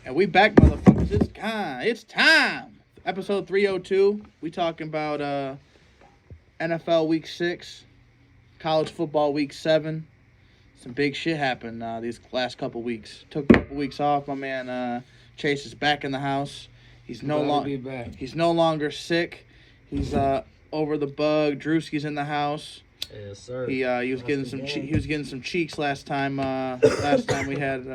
And we back, motherfuckers. It's time. Episode 302. We talking about NFL Week 6, college football Week 7. Some big shit happened these last couple weeks. Took a couple weeks off. My man Chase is back in the house. He's no longer sick. He's over the bug. Drewski's in the house. Yes, sir. He was getting some cheeks last time. Last time we had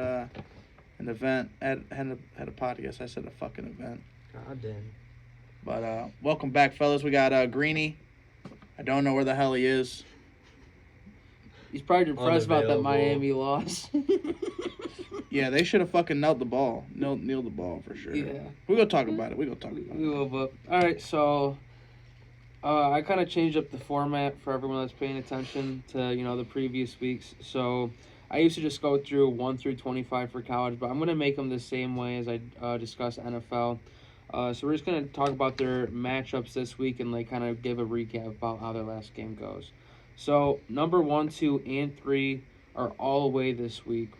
an event had a podcast. I said a fucking event. God damn. But welcome back, fellas. We got Greeny. I don't know where the hell he is. He's probably depressed about that Miami loss. Yeah, they should have fucking knelt the ball. Kneel the ball for sure. Yeah. We're going to talk about it. We will, but... All right, so... I kind of changed up the format for everyone that's paying attention to, the previous weeks. So I used to just go through 1 through 25 for college, but I'm going to make them the same way as I discuss NFL. So we're just going to talk about their matchups this week and kind of give a recap about how their last game goes. So number 1, 2, and 3 are all away this week.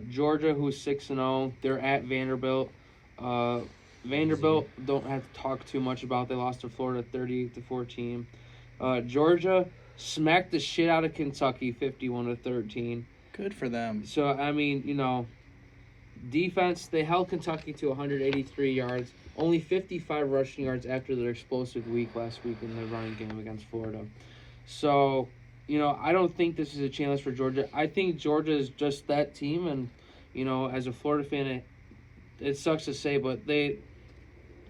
Georgia, who's 6-0, they're at Vanderbilt. Vanderbilt don't have to talk too much about. They lost to Florida 38-14. Georgia smacked the shit out of Kentucky 51-13. Good for them. So I mean, defense, they held Kentucky to 183 yards, only 55 rushing yards after their explosive week last week in the running game against Florida. So, I don't think this is a challenge for Georgia. I think Georgia is just that team, and as a Florida fan, it sucks to say, but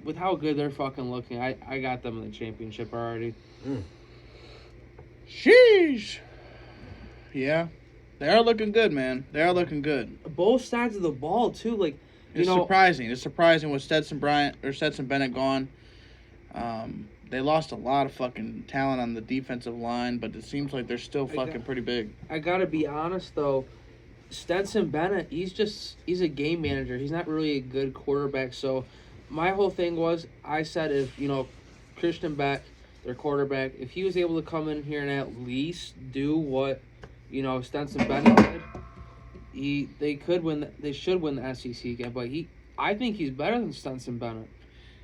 with how good they're fucking looking, I got them in the championship already. Sheesh. Yeah. They are looking good, man. They are looking good. Both sides of the ball, too. It's surprising. It's surprising with Stetson Bennett gone. They lost a lot of fucking talent on the defensive line, but it seems like they're still fucking pretty big. I gotta be honest, though. Stetson Bennett, he's a game manager. He's not really a good quarterback. So my whole thing was, I said if, Christian Beck, their quarterback, if he was able to come in here and at least do what, Stetson Bennett did, they should win the SEC game. But I think he's better than Stetson Bennett.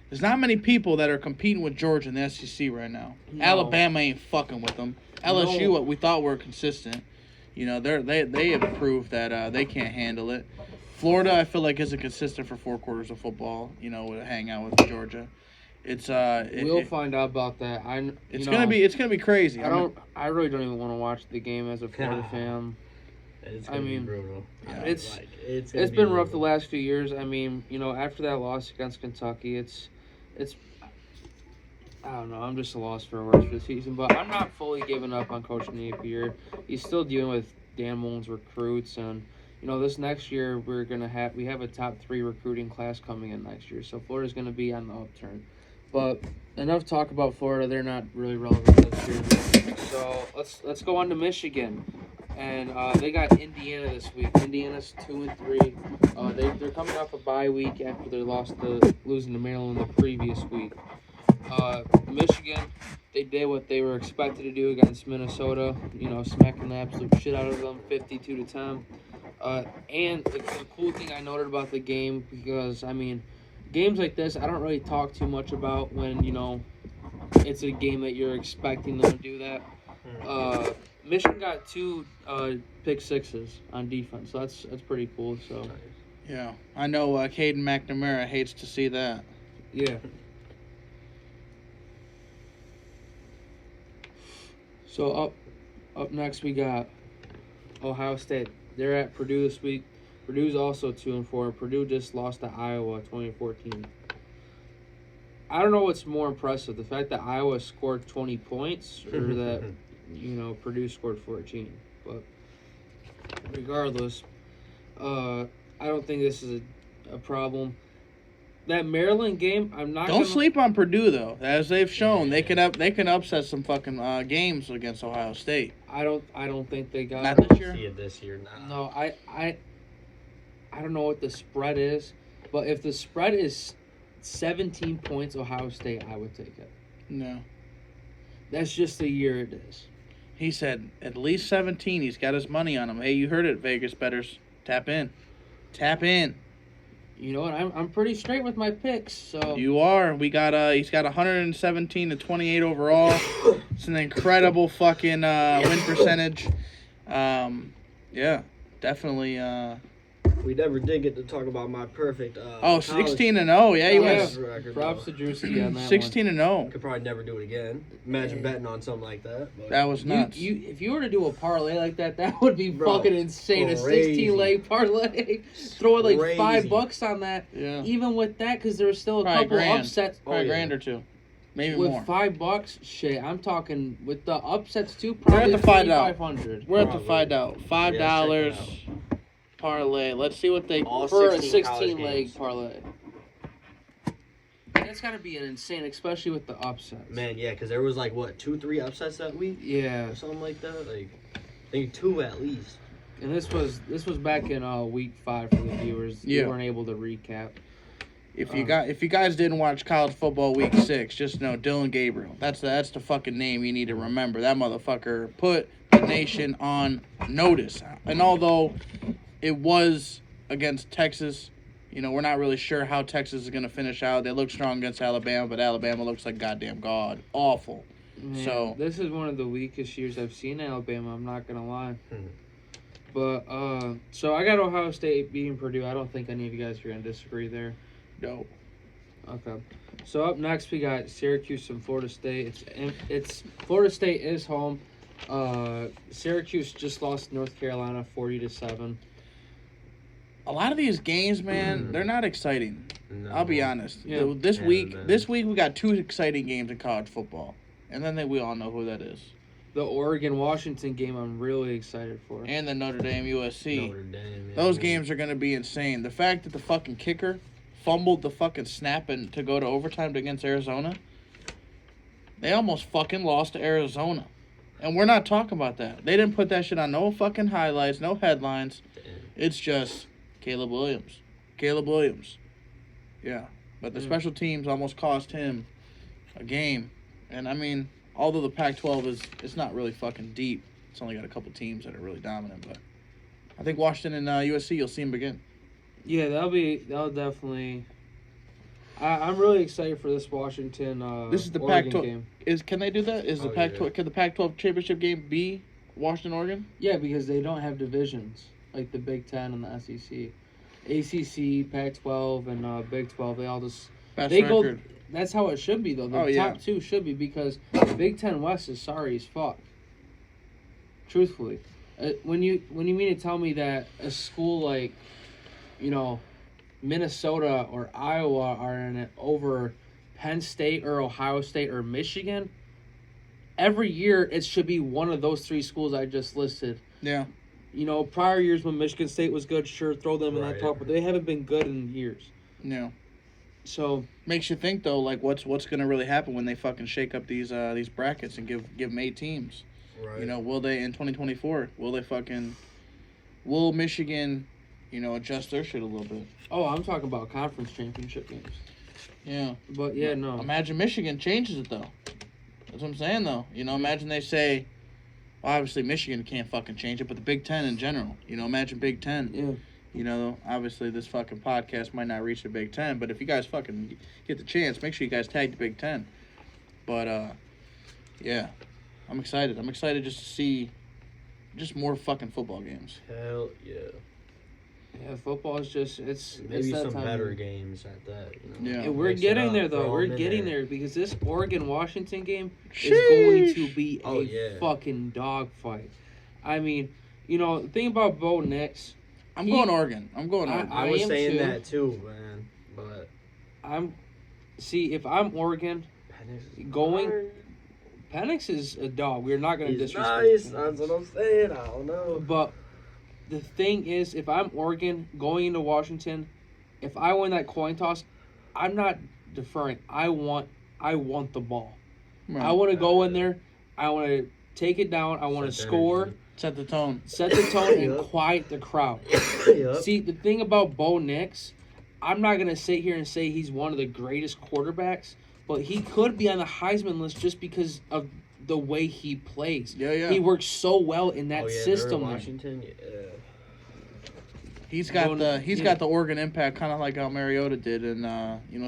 There's not many people that are competing with Georgia in the SEC right now. No. Alabama ain't fucking with them. LSU, what we thought were consistent. They have proved that they can't handle it. Florida, I feel like, isn't consistent for 4 quarters of football. To hang out with Georgia, we'll find out about that. It's gonna be crazy. I really don't even want to watch the game as a Florida fan. It's gonna be brutal. Yeah. It's been rough the last few years. After that loss against Kentucky, it's. I don't know. I'm just a loss for words for the season, but I'm not fully giving up on Coach Napier. He's still dealing with Dan Mullen's recruits, and this next year we have a top 3 recruiting class coming in next year, so Florida's going to be on the upturn. But enough talk about Florida. They're not really relevant this year. So let's go on to Michigan, and they got Indiana this week. Indiana's 2-3. They're coming off a bye week after they losing to Maryland the previous week. Michigan, they did what they were expected to do against Minnesota, smacking the absolute shit out of them, 52-10. And the cool thing I noted about the game, because, games like this, I don't really talk too much about when, it's a game that you're expecting them to do that. Michigan got 2 pick sixes on defense, so that's pretty cool. So yeah, I know Caden McNamara hates to see that. Yeah. So up next we got Ohio State. They're at Purdue this week. Purdue's also 2-4. Purdue just lost to Iowa 2014. I don't know what's more impressive, the fact that Iowa scored 20 points or that Purdue scored 14. But regardless, I don't think this is a problem. That Maryland game, Don't sleep on Purdue though. As they've shown, they can upset some fucking games against Ohio State. I don't think they got not this year. See it this year. No, I don't know what the spread is, but if the spread is 17 points, Ohio State, I would take it. No, that's just the year it is. He said at least 17. He's got his money on him. Hey, you heard it, Vegas bettors. Tap in. You know what? I'm pretty straight with my picks. So You are. We got he's got 117 to 28 overall. It's an incredible fucking win percentage. Yeah, definitely. We never did get to talk about my perfect. 16 and 0. Yeah, he was props to Drewski on that 16 and 0. Could probably never do it again. Imagine betting on something like that. But. That was nuts. If you were to do a parlay like that, that would be Bro, fucking insane. crazy. A 16-leg parlay, throwing like Crazy. $5 on that. Yeah. Even with that, because there was still a Probably couple grand. upsets. Probably yeah. grand or two, maybe With more. $5, shit, I'm talking with the upsets too. We're Probably at the find out. 500. We're at to find out. $5 Yeah, check it parlay. Let's see what they. All For a 16 college 16-leg games. parlay. That's got to be an insane, especially with the upsets. Man, yeah, because there was like, what, 2-3 upsets that week? Yeah. Or something like that? Like, I think 2 at least. And this was back in week 5 for the viewers. Yeah. We weren't able to recap. If you guys didn't watch college football week 6, just know Dylan Gabriel. That's the fucking name you need to remember. That motherfucker put the nation on notice. And although it was against Texas, you know, we're not really sure how Texas is going to finish out. They look strong against Alabama, but Alabama looks like goddamn god. Awful. Man, So- this is one of the weakest years I've seen Alabama. I'm not gonna lie. Mhm. But so I got Ohio State beating Purdue. I don't think any of you guys are gonna disagree there. No. Okay. So up next we got Syracuse and Florida State. It's Florida State is home. Syracuse just lost to North Carolina 40-7. A lot of these games, man, they're not exciting. No. I'll be honest. Yeah. This Yeah, week man. we got 2 exciting games in college football. And then we all know who that is. The Oregon-Washington game I'm really excited for. And the Notre Dame USC. Notre Dame, yeah, Those man. games are going to be insane. The fact that the fucking kicker fumbled the fucking snap and to go to overtime against Arizona, they almost fucking lost to Arizona. And we're not talking about that. They didn't put that shit on no fucking highlights, no headlines. It's just Caleb Williams. Caleb Williams. Yeah. But the special teams almost cost him a game. And I mean, although the Pac-12 it's not really fucking deep. It's only got a couple teams that are really dominant, but I think Washington and USC, you'll see them begin. Yeah, that'll definitely. I'm really excited for this Washington. This is the Oregon Pac-12 game. Can they do that? Is the Oh, Pac-12 yeah. can the Pac-12 championship game be Washington Oregon? Yeah, because they don't have divisions like the Big Ten and the SEC, ACC, Pac-12, and Big 12. They all just Best they go. record. That's how it should be though. The Oh, yeah. top 2 should be because the Big Ten West is sorry as fuck. Truthfully, when you mean to tell me that a school like, you know, Minnesota or Iowa are in it over Penn State or Ohio State or Michigan, every year it should be one of those 3 schools I just listed. Yeah. You know, prior years when Michigan State was good, sure, throw them in that Right. talk, but they haven't been good in years. Yeah. So Makes you think though, like what's going to really happen when they fucking shake up these brackets and give them 8 teams. Right. You know, will they in 2024? Will Michigan, you know, adjust their shit a little bit? I'm talking about conference championship games. Yeah. But yeah, no. Imagine Michigan changes it though. That's what I'm saying though. You know, imagine they say, well, obviously Michigan can't fucking change it, but the Big Ten in general. You know, imagine Big Ten. Yeah. You know, obviously this fucking podcast might not reach the Big Ten, but if you guys fucking get the chance, make sure you guys tag the Big Ten. But yeah, I'm excited. I'm excited just to see just more fucking football games. Hell yeah. Yeah, football is just it's Maybe that some time. better games at that. You know? Yeah. And we're Mix it getting up, there though. throw We're 'em in getting there. there because this Oregon-Washington game Sheesh. is going to be Oh, a yeah. fucking dogfight. I mean, you know, the thing about Bo Nix, I'm going Oregon. I'm going Oregon. I was am saying too. that too, man. But if I'm Oregon, Penix is Going- hard. Penix is a dog. We're not going to He's disrespect nice. him. That's what I'm saying. I don't know. But the thing is, if I'm Oregon going into Washington, if I win that coin toss, I'm not deferring. I want the ball. Right. I want to go in there. I want to take it down. I want to Set the score, energy. Set the tone. set the tone, and Yep. quiet the crowd. Yup. See, the thing about Bo Nix, I'm not going to sit here and say he's one of the greatest quarterbacks, but he could be on the Heisman list just because of the way he plays. Yeah, yeah. He works so well in that Oh, yeah, system. they're in there. Washington. Yeah. He's got the Oregon impact, kind of like how Mariota did, and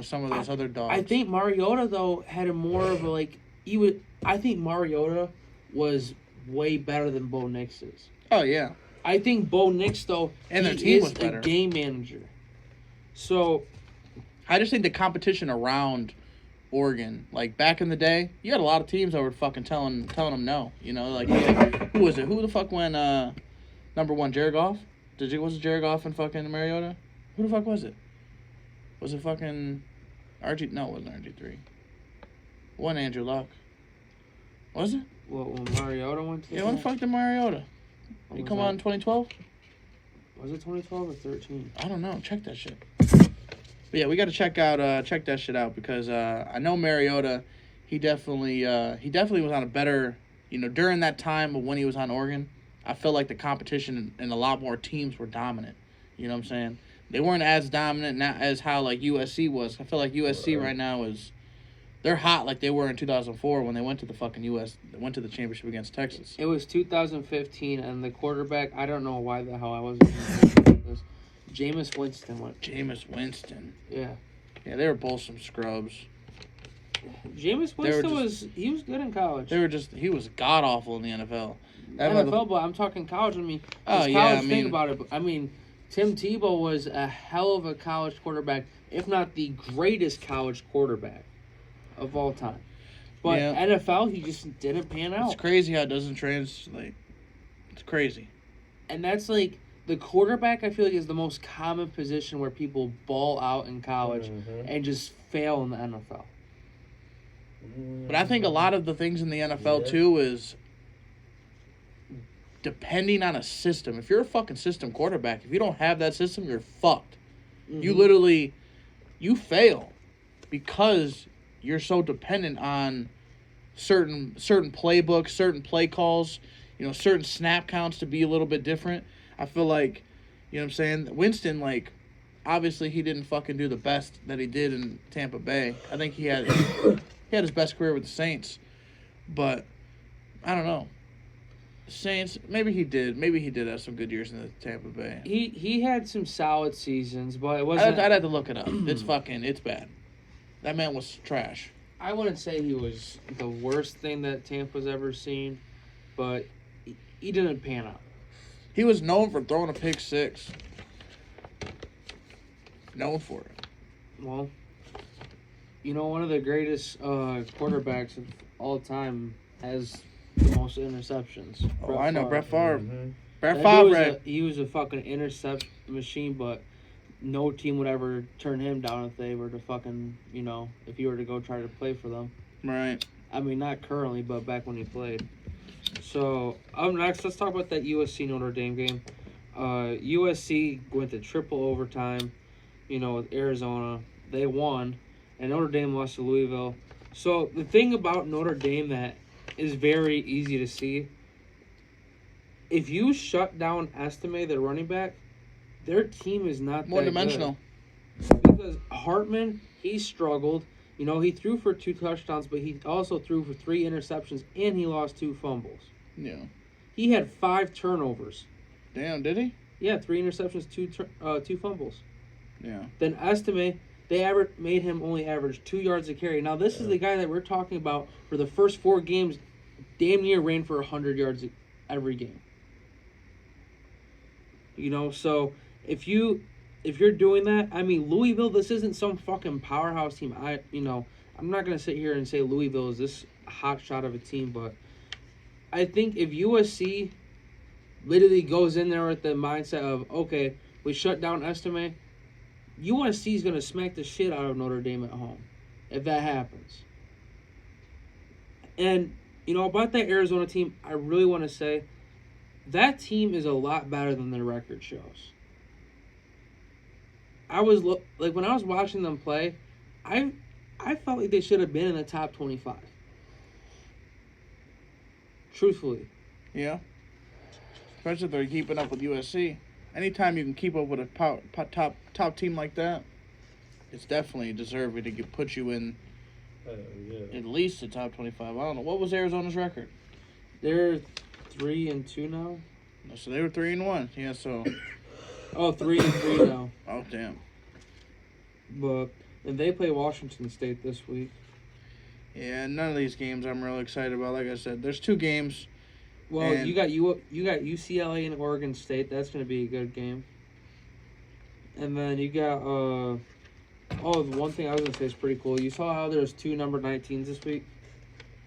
some of those other dogs. I think Mariota though had a more of a I think Mariota was way better than Bo Nix is. Oh yeah. I think Bo Nix though and their team was is better. A game manager. So, I just think the competition around Oregon, like back in the day, you had a lot of teams that were fucking telling them no. Who was it? Who the fuck went number one? Jared Goff? Was it Jared Goff and fucking Mariota? Who the fuck was it? Was it fucking RG? No, it wasn't RG3. One Andrew Luck. Was it? Well, when Mariota went to when the fuck did Mariota? He come out in 2012? Was it 2012 or 13? I don't know. Check that shit. But yeah, we got to check that shit out because I know Mariota. He definitely was on a better. During that time of when he was on Oregon, I felt like the competition and a lot more teams were dominant. You know what I'm saying? They weren't as dominant not as how like USC was. I feel like USC right now they're hot like they were in 2004 when they went to the fucking went to the championship against Texas. It was 2015, and the quarterback, I don't know why the hell I wasn't thinking this. Jameis Winston went. Jameis Winston. Yeah. Yeah, they were both some scrubs. Jameis Winston was good in college. He was god awful in the NFL. NFL, but I'm talking college. I mean, think about it. I mean, Tim Tebow was a hell of a college quarterback, if not the greatest college quarterback of all time. But NFL, he just didn't pan out. It's crazy how it doesn't translate. It's crazy. And that's like the quarterback, I feel like, is the most common position where people ball out in college and just fail in the NFL. But I think a lot of the things in the NFL, too, is depending on a system. If you're a fucking system quarterback, if you don't have that system, you're fucked. Mm-hmm. You fail because you're so dependent on certain playbooks, certain play calls, certain snap counts to be a little bit different. I feel like, you know what I'm saying? Winston, like, obviously he didn't fucking do the best that he did in Tampa Bay. I think he had his best career with the Saints. But, I don't know. Saints, maybe he did have some good years in the Tampa Bay. He had some solid seasons, but it wasn't... I'd have to look it up. It's bad. That man was trash. I wouldn't say he was the worst thing that Tampa's ever seen, but he didn't pan out. He was known for throwing a pick six. Known for it. Well, one of the greatest quarterbacks of all time has the most interceptions. Brett Favre. Mm-hmm. Brett Favre. He was a fucking interception machine, but no team would ever turn him down if they were to fucking, if he were to go try to play for them. Right. I mean, not currently, but back when he played. So, up next, let's talk about that USC Notre Dame game. USC went to triple overtime, with Arizona. They won, and Notre Dame lost to Louisville. So, the thing about Notre Dame that is very easy to see, if you shut down Estime, their running back, their team is not more that dimensional. Good. Because Hartman, he struggled. He threw for 2 touchdowns, but he also threw for 3 interceptions, and he lost 2 fumbles. Yeah. He had 5 turnovers. Damn, did he? Yeah, 3 interceptions, 2 fumbles. Yeah. Then Estime, they made him only average 2 yards a carry. Now, this is the guy that we're talking about for the first 4 games, damn near ran for 100 yards every game. So if you're doing that, I mean, Louisville, this isn't some fucking powerhouse team. I'm not going to sit here and say Louisville is this hot shot of a team, but I think if USC literally goes in there with the mindset of, okay, we shut down Estime, USC is going to smack the shit out of Notre Dame at home if that happens. And, about that Arizona team, I really want to say that team is a lot better than their record shows. When I was watching them play, I felt like they should have been in the top 25. Truthfully. Yeah. Especially if they're keeping up with USC. Anytime you can keep up with a top team like that, it's definitely deserving to put you in at least the top 25. I don't know. What was Arizona's record? They're 3-2 now. So they were 3-1. Yeah, so Oh, 3-3 now. Oh, damn. But and they play Washington State this week. Yeah, none of these games I'm really excited about. Like I said, there's 2 games. Well, And- you got UCLA and Oregon State. That's going to be a good game. And then you got the one thing I was going to say is pretty cool. You saw how there's 2 number 19s this week?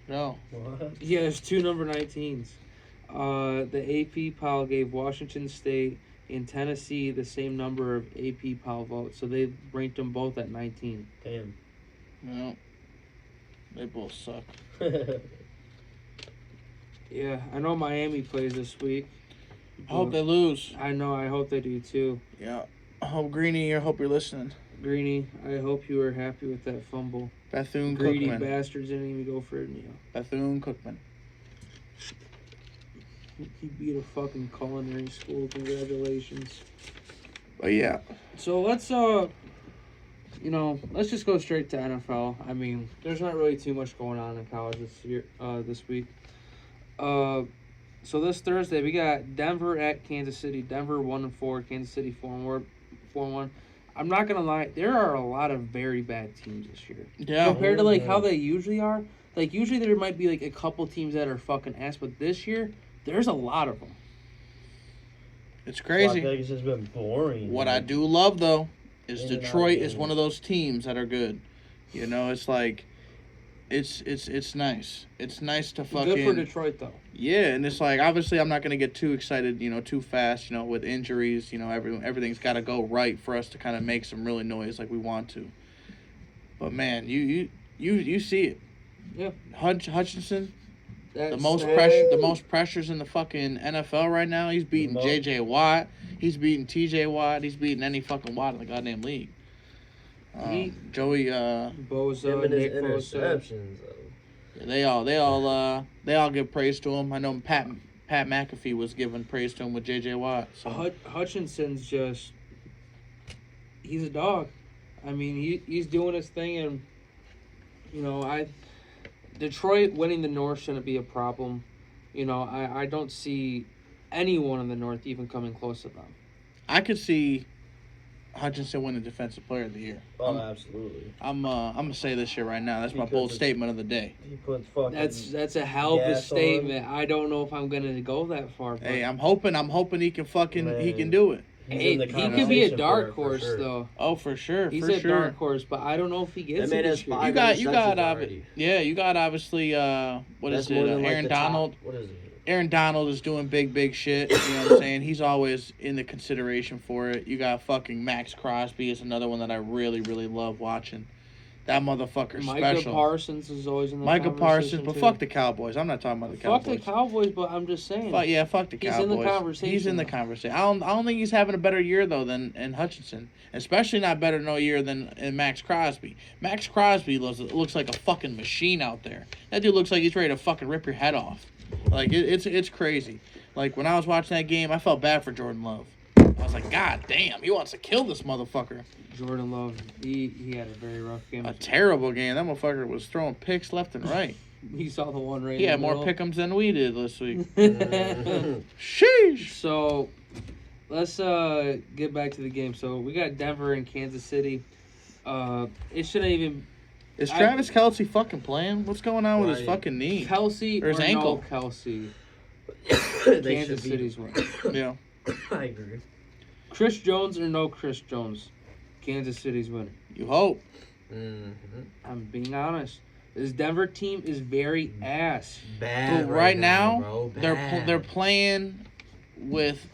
No. What? Yeah, there's 2 number 19s. The AP poll gave Washington State and Tennessee the same number of AP poll votes, so they ranked them both at 19. Damn. No. They both suck. Yeah, I know Miami plays this week. I hope they lose. I know, I hope they do too. Yeah. I hope Greeny, I hope you're listening. Greeny, I hope you were happy with that fumble. Bethune Greedy Cookman. bastards didn't even go for it, Bethune Cookman. He beat a fucking culinary school. Congratulations. But yeah. So let's let's just go straight to NFL. I mean, there's not really too much going on in college this week. So this Thursday we got Denver at Kansas City. Denver 1-4, Kansas City 4-1. I'm not gonna lie, there are a lot of very bad teams this year. Yeah. Compared to how they usually are. Like usually there might be like a couple teams that are fucking ass, but this year there's a lot of them. It's Las crazy. Vegas has been boring. What I do love though is In and out Detroit is games. one of those teams that are good. You know, it's like it's nice. It's nice to fucking Good for Detroit though. Yeah, and it's like obviously I'm not gonna get too excited, too fast, with injuries. Everything's got to go right for us to kind of make some really noise like we want to. But man, you see it. Yeah. Hutchinson, That's the most pressures in the fucking NFL right now. He's beating Most. J.J. Watt. He's beating T.J. Watt. He's beating any fucking Watt in the goddamn league. Joey, Bosa, Him and his Nick Bosa. interceptions, though. they all give praise to him. I know Pat McAfee was giving praise to him with J.J. Watt. So. Hutchinson's just, he's a dog. I mean, he's doing his thing, and Detroit winning the North shouldn't be a problem. I don't see anyone in the North even coming close to them. I could see Hutchinson winning Defensive Player of the Year. Oh, absolutely. I'm gonna say this shit right now. That's my Because bold it's- statement of the day. He puts fucking. That's a hell of a gas on. statement. I don't know if I'm gonna go that far. But Hey, I'm hoping he can he can Man. do it. He's Hey, in the he could be a conversation dark for horse sure. though. Oh, for sure, He's for a sure. dark horse, but I don't know if he gets That it man has this year. 5 You got interceptions already. you got obviously what That's is more it? than, like, Aaron the top- Donald. What is it? Aaron Donald is doing big shit. You know what I'm saying? He's always in the consideration for it. You got fucking Max Crosby is another one that I really love watching. That motherfucker's Micah special. Parsons is always in the Micah Parsons, conversation, but too. fuck the Cowboys. I'm not talking about the Fuck Cowboys. the Cowboys, but I'm just saying. Fuck the He's Cowboys. in the conversation, He's in the though. conversation. I don't think he's having a better year though than Hutchinson. Especially not better no year than Max Crosby. Max Crosby looks like a fucking machine out there. That dude looks like he's ready to fucking rip your head off. Like it's crazy. Like when I was watching that game, I felt bad for Jordan Love. I was like, God damn, he wants to kill this motherfucker. Jordan Love, he had a very rough game. A terrible game. That motherfucker was throwing picks left and right. He saw the one right He in had the more middle. pick'ems than we did this week. Mhm. Sheesh. So, let's get back to the game. So, we got Denver and Kansas City. It shouldn't even... Is Travis Kelce fucking playing? What's going on with his Right. fucking knee? Kelsey Or his or ankle. no Kelsey. They Kansas should be. City's win. Yeah. I agree. Chris Jones or no Chris Jones. Kansas City's winning. You hope. Mm-hmm. I'm being honest. This Denver team is very ass. Bad But right now, bro. they're playing with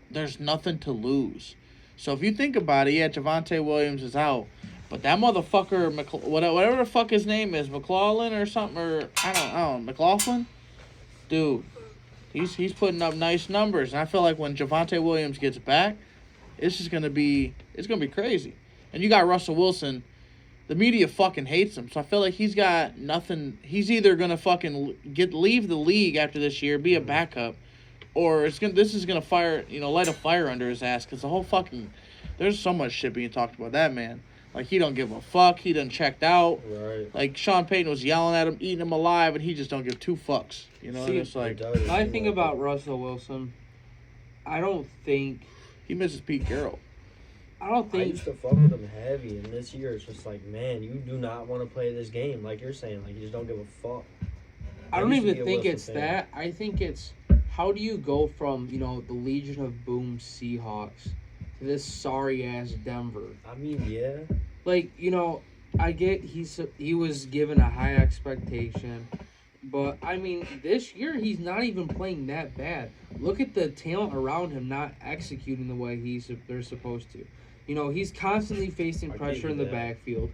there's nothing to lose. So if you think about it, yeah, Javonte Williams is out, but that motherfucker, whatever the fuck his name is, McLaughlin or something, or I don't know, McLaughlin, dude, he's putting up nice numbers, and I feel like when Javonte Williams gets back, it's gonna be crazy. And you got Russell Wilson. The media fucking hates him, so I feel like he's got nothing. He's either gonna fucking leave the league after this year, be a backup, or this is gonna light a fire under his ass. Cause the whole fucking, there's so much shit being talked about that man. Like he don't give a fuck. He done checked out. Right. Like Sean Payton was yelling at him, eating him alive, and he just don't give 2 fucks. You know, See, and it's like My thing about Russell Wilson, I don't think He misses Pete Carroll. I don't I think. used to fuck with him heavy, and this year it's just like, man, you do not want to play this game. Like you're saying, like you just don't give a fuck. I don't used to even be a think Wilson it's fan. that. I think it's how do you go from the Legion of Boom Seahawks to this sorry ass Denver? I mean, yeah. Like I get he was given a high expectation, but I mean this year he's not even playing that bad. Look at the talent around him not executing the way they're supposed to. He's constantly facing I pressure give in you the that. backfield.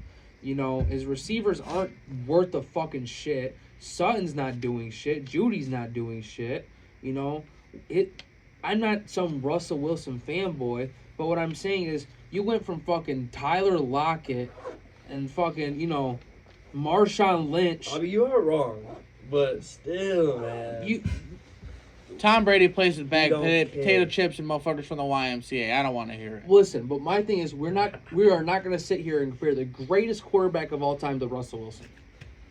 His receivers aren't worth a fucking shit. Sutton's not doing shit. Judy's not doing shit. I'm not some Russell Wilson fanboy, but what I'm saying is you went from fucking Tyler Lockett and fucking, Marshawn Lynch. I mean, you are wrong, but still, man. Tom Brady plays with bag don't potato care. chips and motherfuckers from the YMCA. I don't want to hear it. Listen, but my thing is we are not going to sit here and compare the greatest quarterback of all time to Russell Wilson.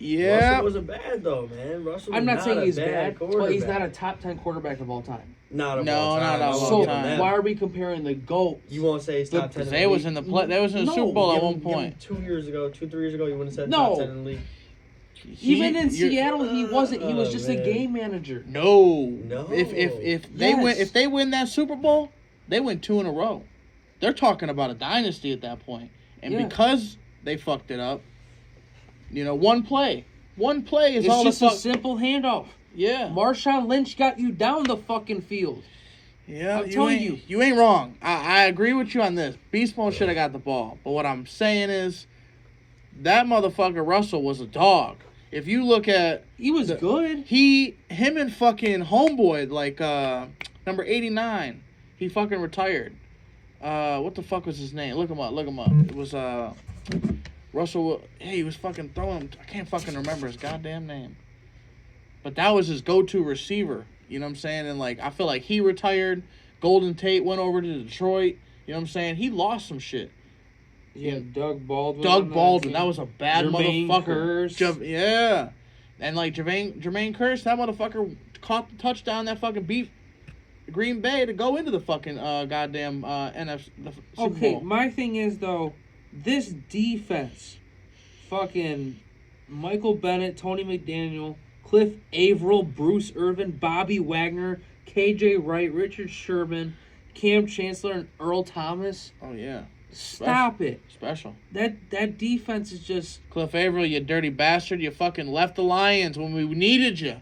Yeah. Russell wasn't bad though, man. Russell. I'm was not saying a he's bad, but he's quarterback. not a top 10 quarterback of all time. Not of No, all time. not of I won't all So give him time. that. why are we comparing the GOATs? You won't say he's top 10 Because in they the was league? in the they was in the No. Super Bowl at Give one him point. 2 years ago, 2-3 years ago, you wouldn't have said No. top 10 in the league. Even in You're- Seattle, he wasn't. He was just a man. game manager. No. No. If Yes. they win that Super Bowl, they win 2 in a row. They're talking about a dynasty at that point. And Yeah. because they fucked it up, one play is It's all just the a fuck. simple handoff. Yeah. Marshawn Lynch got you down the fucking field. Yeah, I'm telling you ain't wrong. I agree with you on this. Beast Mode should have got the ball. But what I'm saying is that motherfucker Russell was a dog. If you look at He was good. him and fucking homeboy, like number 89, he fucking retired. What the fuck was his name? Look him up. It was Russell. Hey, he was fucking throwing. I can't fucking remember his goddamn name. But that was his go-to receiver. You know what I'm saying? And like I feel like he retired. Golden Tate went over to Detroit. You know what I'm saying? He lost some shit. Yeah, Doug Baldwin. Doug Baldwin, that was a bad Jermaine motherfucker. Kearse. Yeah. And like Jermaine Kearse, that motherfucker caught the touchdown that fucking beat Green Bay to go into the fucking goddamn NFC the Super Okay, Bowl. my thing is though, this defense, fucking Michael Bennett, Tony McDaniel, Cliff Averill, Bruce Irvin, Bobby Wagner, KJ Wright, Richard Sherman, Cam Chancellor, and Earl Thomas. Oh yeah. Stop it. Special. That defense is just. Cliff Averill, you dirty bastard, you fucking left the Lions when we needed you.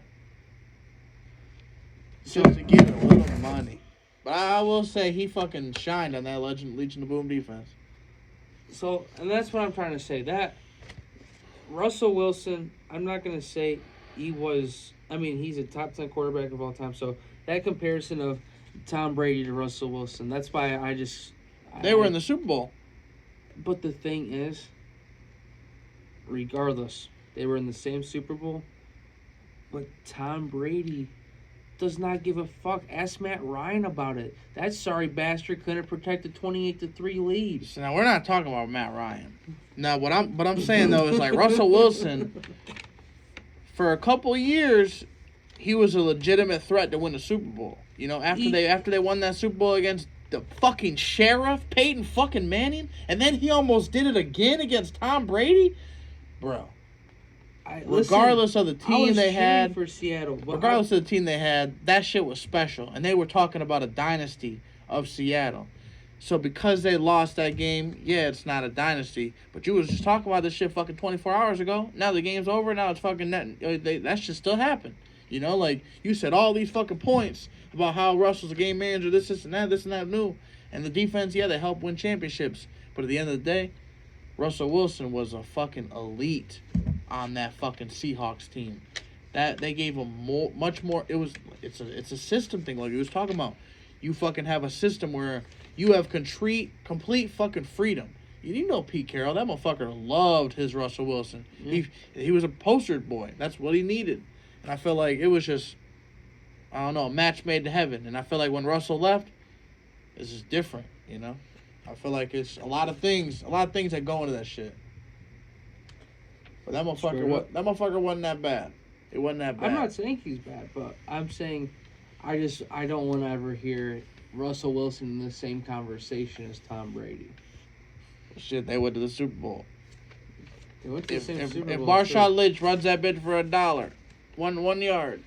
Just to get a little money. But I will say he fucking shined on that Legion of Boom defense. So, and that's what I'm trying to say. That Russell Wilson, I'm not going to say he was. I mean, he's a top 10 quarterback of all time. So that comparison of Tom Brady to Russell Wilson, that's why I just. They were in the Super Bowl. But the thing is, regardless, they were in the same Super Bowl. But Tom Brady does not give a fuck. Ask Matt Ryan about it. That sorry bastard couldn't protect the 28-3 lead. So now we're not talking about Matt Ryan. Now what I'm saying though is like Russell Wilson, for a couple years, he was a legitimate threat to win the Super Bowl. After they won that Super Bowl against the fucking sheriff, Peyton fucking Manning, and then he almost did it again against Tom Brady, bro. Regardless of the team they had, for Seattle, regardless of the team they had, that shit was special, and they were talking about a dynasty of Seattle. So because they lost that game, yeah, it's not a dynasty. But you was just talking about this shit fucking 24 hours ago. Now the game's over. Now it's fucking that shit still happened. Like you said all these fucking points about how Russell's a game manager, this and that new. And the defense, yeah, they helped win championships. But at the end of the day, Russell Wilson was a fucking elite on that fucking Seahawks team. That they gave him much more. It's a system thing, like he was talking about. You fucking have a system where you have complete fucking freedom. You know Pete Carroll, that motherfucker loved his Russell Wilson. Yeah. He was a poster boy. That's what he needed. And I feel like it was just, I don't know, a match made in heaven. And I feel like when Russell left, this is different, I feel like it's a lot of things that go into that shit. But that motherfucker wasn't that bad. It wasn't that bad. I'm not saying he's bad, but I'm saying I don't want to ever hear Russell Wilson in the same conversation as Tom Brady. Shit, they went to the Super Bowl. They went to the same If Super Bowl. Marshawn Lynch runs that bitch for $1, 1 yard.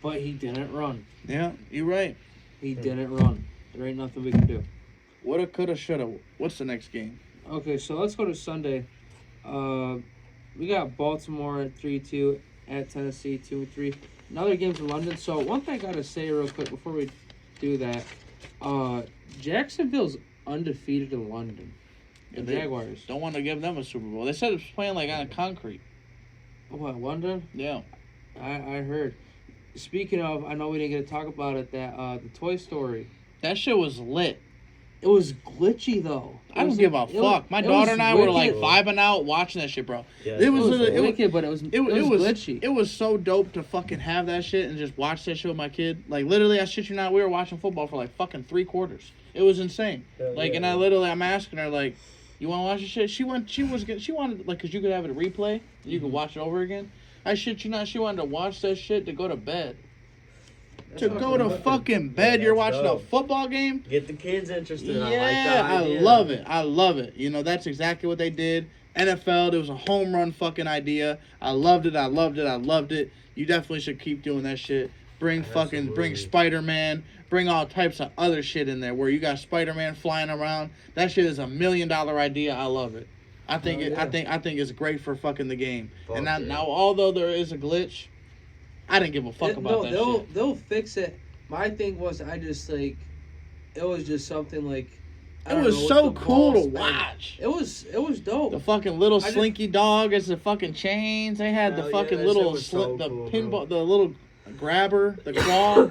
But he didn't run. Yeah, you're right. He didn't run. There ain't nothing we can do. Woulda, coulda, shoulda. What's the next game? Okay, so let's go to Sunday. We got Baltimore at 3-2, at Tennessee 2-3. Another game's in London. So one thing I gotta say real quick before we do that, Jacksonville's undefeated in London. The Jaguars don't want to give them a Super Bowl. They said it's playing like on concrete. What, London? Yeah, I heard. Speaking of, I know we didn't get to talk about it. That the Toy Story. that shit was lit. It was glitchy though. I don't give a fuck. My daughter and I were like vibing out watching that shit, bro. Yeah, It was wicked, but it was glitchy. It was so dope to fucking have that shit and just watch that shit with my kid. Like literally, I shit you not, we were watching football for like fucking 3 quarters. It was insane. Like, and I'm asking her like, you want to watch this shit? She wanted like, cause you could have it replay, and you could watch it over again. I shit you not, she wanted to watch that shit to go to bed. To go to fucking bed, you're watching a football game. Get the kids interested. Yeah, I love it. I love it. You know, that's exactly what they did. NFL, it was a home run fucking idea. I loved it. I loved it. I loved it. You definitely should keep doing that shit. Bring Spider-Man. Bring all types of other shit in there where you got Spider-Man flying around. That shit is $1 million idea. I love it. I think it's great for fucking the game. And now although there is a glitch, I didn't give a fuck about that shit. They'll fix it. My thing was, I just like, it was just something like. It was so cool to watch. It was dope. The fucking little slinky dog as the fucking chains. They had the fucking little pinball, the little grabber, the claw,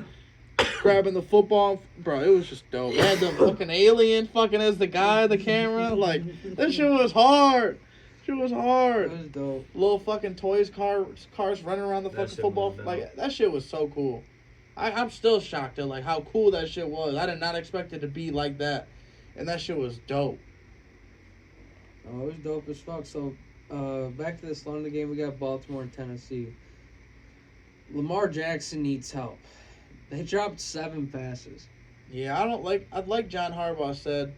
grabbing the football. Bro, it was just dope. They had the fucking alien fucking as the guy, the camera. Like, that shit was hard. It was hard. It was dope. Little fucking toys, cars running around the fucking football. Like, that shit was so cool. I'm still shocked at like how cool that shit was. I did not expect it to be like that, and that shit was dope. Oh, it was dope as fuck. So, back to this London game, we got Baltimore and Tennessee. Lamar Jackson needs help. They dropped 7 passes. Yeah, like John Harbaugh said,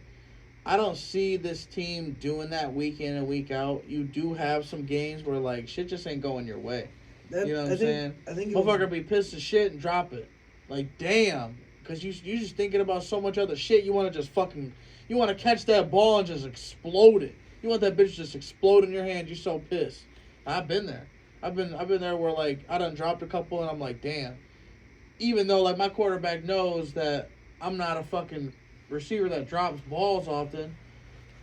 I don't see this team doing that week in and week out. You do have some games where, like, shit just ain't going your way. You know what I'm saying? I think motherfucker be pissed as shit and drop it. Like, damn. Because you just thinking about so much other shit. You want to just fucking... You want to catch that ball and just explode it. You want that bitch just explode in your hand. You're so pissed. I've been there. I've been there where, like, I done dropped a couple and I'm like, damn. Even though, like, my quarterback knows that I'm not a fucking... receiver that drops balls often,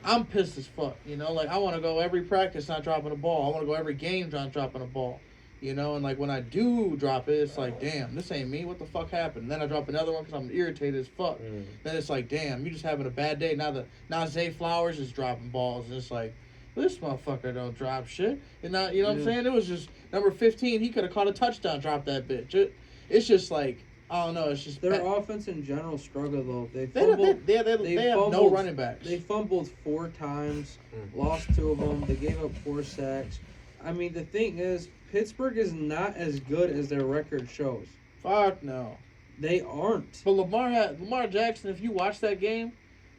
I'm pissed as fuck, you know? Like, I want to go every practice not dropping a ball. I want to go every game not dropping a ball, you know? And, like, when I do drop it, it's like, damn, this ain't me. What the fuck happened? And then I drop another one because I'm irritated as fuck. Then it's like, damn, you just having a bad day. Now Zay Flowers is dropping balls, and it's like, this motherfucker don't drop shit. And now, you know what I'm saying? It was just number 15. He could have caught a touchdown, dropped that bitch. It's just like, I don't know. It's just their offense in general struggle though. They have no running backs. They fumbled 4 times, lost 2 of them. They gave up 4 sacks. I mean, the thing is, Pittsburgh is not as good as their record shows. Fuck no, they aren't. But Lamar Jackson. If you watch that game,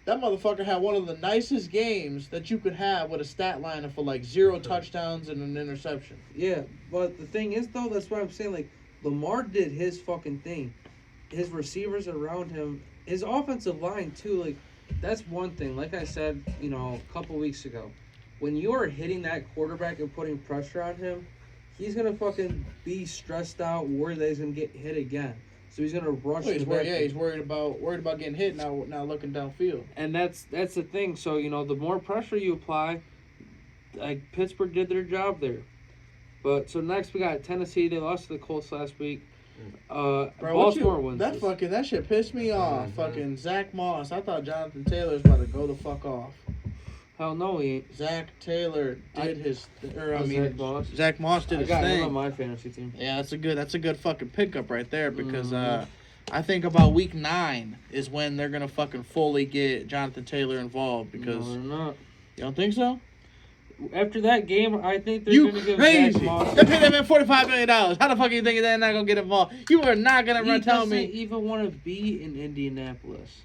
that motherfucker had one of the nicest games that you could have with a stat line for like 0 touchdowns and an interception. Yeah, but the thing is though, that's why I'm saying like Lamar did his fucking thing. His receivers around him, his offensive line too, like, that's one thing. Like I said, you know, a couple weeks ago, when you are hitting that quarterback and putting pressure on him, he's gonna fucking be stressed out, worried that he's gonna get hit again. So he's gonna rush. He's worried about getting hit now looking downfield. And that's the thing. So, you know, the more pressure you apply, like Pittsburgh did their job there. But so next we got Tennessee. They lost to the Colts last week. Baltimore wins. That shit pissed me off. Fucking Zach Moss. I thought Jonathan Taylor was about to go the fuck off. Hell no, he ain't. Zach Taylor did Zach Moss did his thing. I got thing. him on my fantasy team. Yeah, that's a good fucking pickup right there because I think about week 9 is when they're gonna fucking fully get Jonathan Taylor involved because no, they're not. You don't think so? After that game, I think they're going to give Zach Moss. They paid that man $45 million. How the fuck are you thinking they're not going to get involved? You are not going to tell me. He doesn't even want to be in Indianapolis.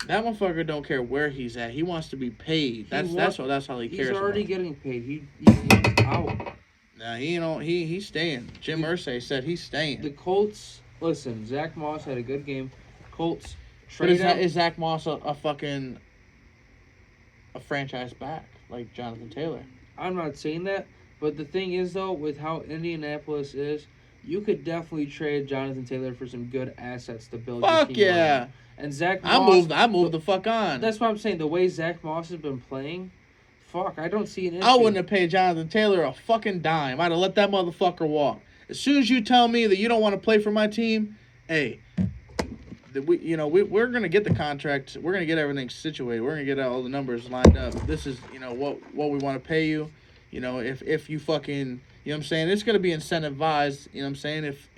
That motherfucker don't care where he's at. He wants to be paid. That's all he cares He's already about. getting paid. He wants out. Nah, he's staying. Jim Irsay said he's staying. The Colts, listen, Zach Moss had a good game. Colts But trade him. is Zach Moss a fucking a franchise back like Jonathan Taylor? I'm not saying that, but the thing is though, with how Indianapolis is, you could definitely trade Jonathan Taylor for some good assets to build. Fuck your team yeah! around. And Zach Moss, I moved the fuck on. That's what I'm saying. The way Zach Moss has been playing, fuck, I don't see an issue. I wouldn't have paid Jonathan Taylor a fucking dime. I'd have let that motherfucker walk. As soon as you tell me that you don't want to play for my team, hey, we're gonna get the contract. We're gonna get everything situated. We're gonna get all the numbers lined up. This is what we want to pay you. If you fucking what I'm saying, it's gonna be incentivized. What I'm saying, if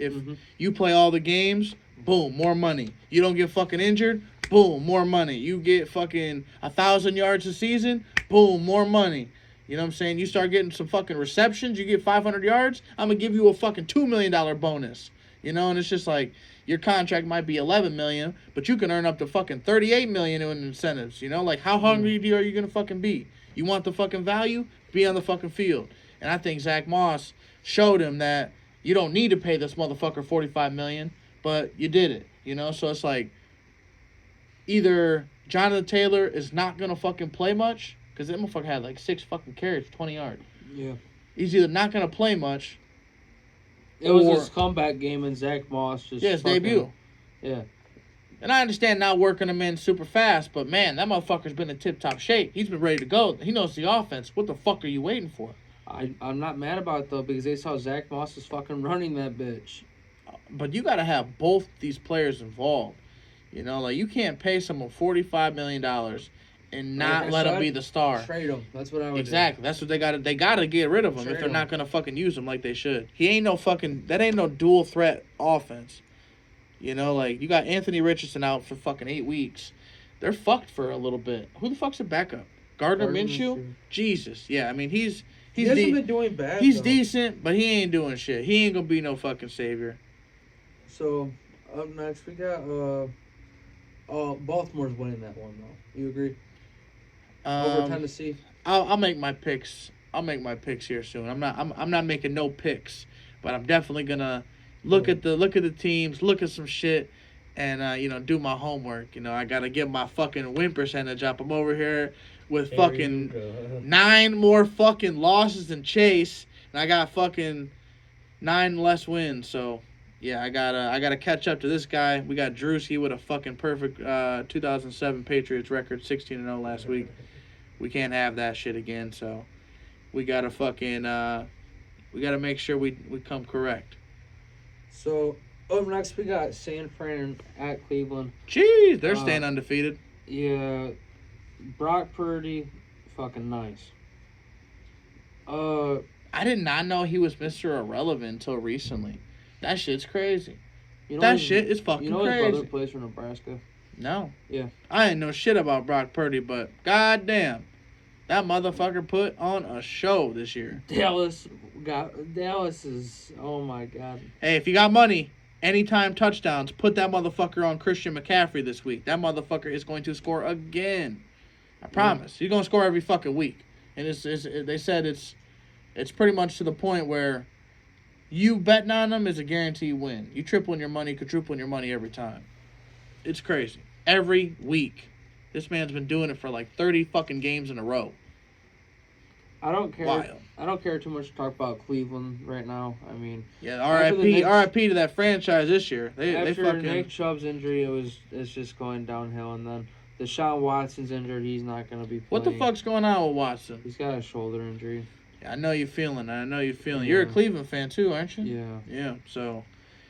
you play all the games, boom, more money. You don't get fucking injured, boom, more money. You get fucking 1,000 yards a season, boom, more money. You know what I'm saying? You start getting some fucking receptions, you get 500 yards, I'm going to give you a fucking $2 million bonus. And it's just like, your contract might be $11 million, but you can earn up to fucking $38 million in incentives. Like, how hungry are you going to fucking be? You want the fucking value? Be on the fucking field. And I think Zach Moss showed him that you don't need to pay this motherfucker $45 million, but you did it. So it's like, either Jonathan Taylor is not going to fucking play much, because that motherfucker had like 6 fucking carries for 20 yards. Yeah. He's either not going to play much. It was his comeback game, and Zach Moss just. Yeah, his debut. Yeah. And I understand not working him in super fast, but man, that motherfucker's been in tip-top shape. He's been ready to go. He knows the offense. What the fuck are you waiting for? I'm not mad about it, though, because they saw Zach Moss is fucking running that bitch. But you got to have both these players involved. Like, you can't pay someone $45 million and not let him be the star. Trade him. That's what I would Exactly. That's what they got to. They got to get rid of him if they're not gonna fucking use him like they should. He ain't no fucking. That ain't no dual threat offense. Like, you got Anthony Richardson out for fucking 8 weeks. They're fucked for a little bit. Who the fuck's a backup? Gardner Minshew? Jesus. Yeah. I mean, he hasn't been doing bad. He's decent, but he ain't doing shit. He ain't gonna be no fucking savior. So up next we got Baltimore's winning that one though. You agree? Over Tennessee. I'll make my picks. I'll make my picks here soon. I'm not making no picks, but I'm definitely gonna look at the teams, look at some shit, and do my homework. I gotta get my fucking win percentage up. I'm over here with fucking 9 more fucking losses than Chase, and I got fucking 9 less wins. So yeah, I gotta catch up to this guy. We got Drewski with a fucking perfect 2007 Patriots record, 16-0 last week. We can't have that shit again. So we gotta fucking we gotta make sure we come correct. So up next we got San Fran at Cleveland. Jeez, they're staying undefeated. Yeah, Brock Purdy, fucking nice. I did not know he was Mr. Irrelevant until recently. That shit's crazy. Shit is fucking crazy. His brother plays for Nebraska? No. Yeah. I didn't know shit about Brock Purdy, but goddamn, that motherfucker put on a show this year. Dallas is, oh my god. Hey, if you got money, anytime touchdowns, put that motherfucker on Christian McCaffrey this week. That motherfucker is going to score again. I promise. He's going to score every fucking week. And they said it's pretty much to the point where you betting on him is a guaranteed win. You tripling your money, quadrupling your money every time. It's crazy. Every week. This man's been doing it for like 30 fucking games in a row. I don't care. Wild. I don't care too much to talk about Cleveland right now. I mean, yeah, RIP to that franchise this year. After Nick Chubb's injury, it's just going downhill, and then Deshaun Watson's injured. He's not going to be playing. What the fuck's going on with Watson? He's got a shoulder injury. Yeah, I know you're feeling. Yeah. You're a Cleveland fan too, aren't you? Yeah. Yeah.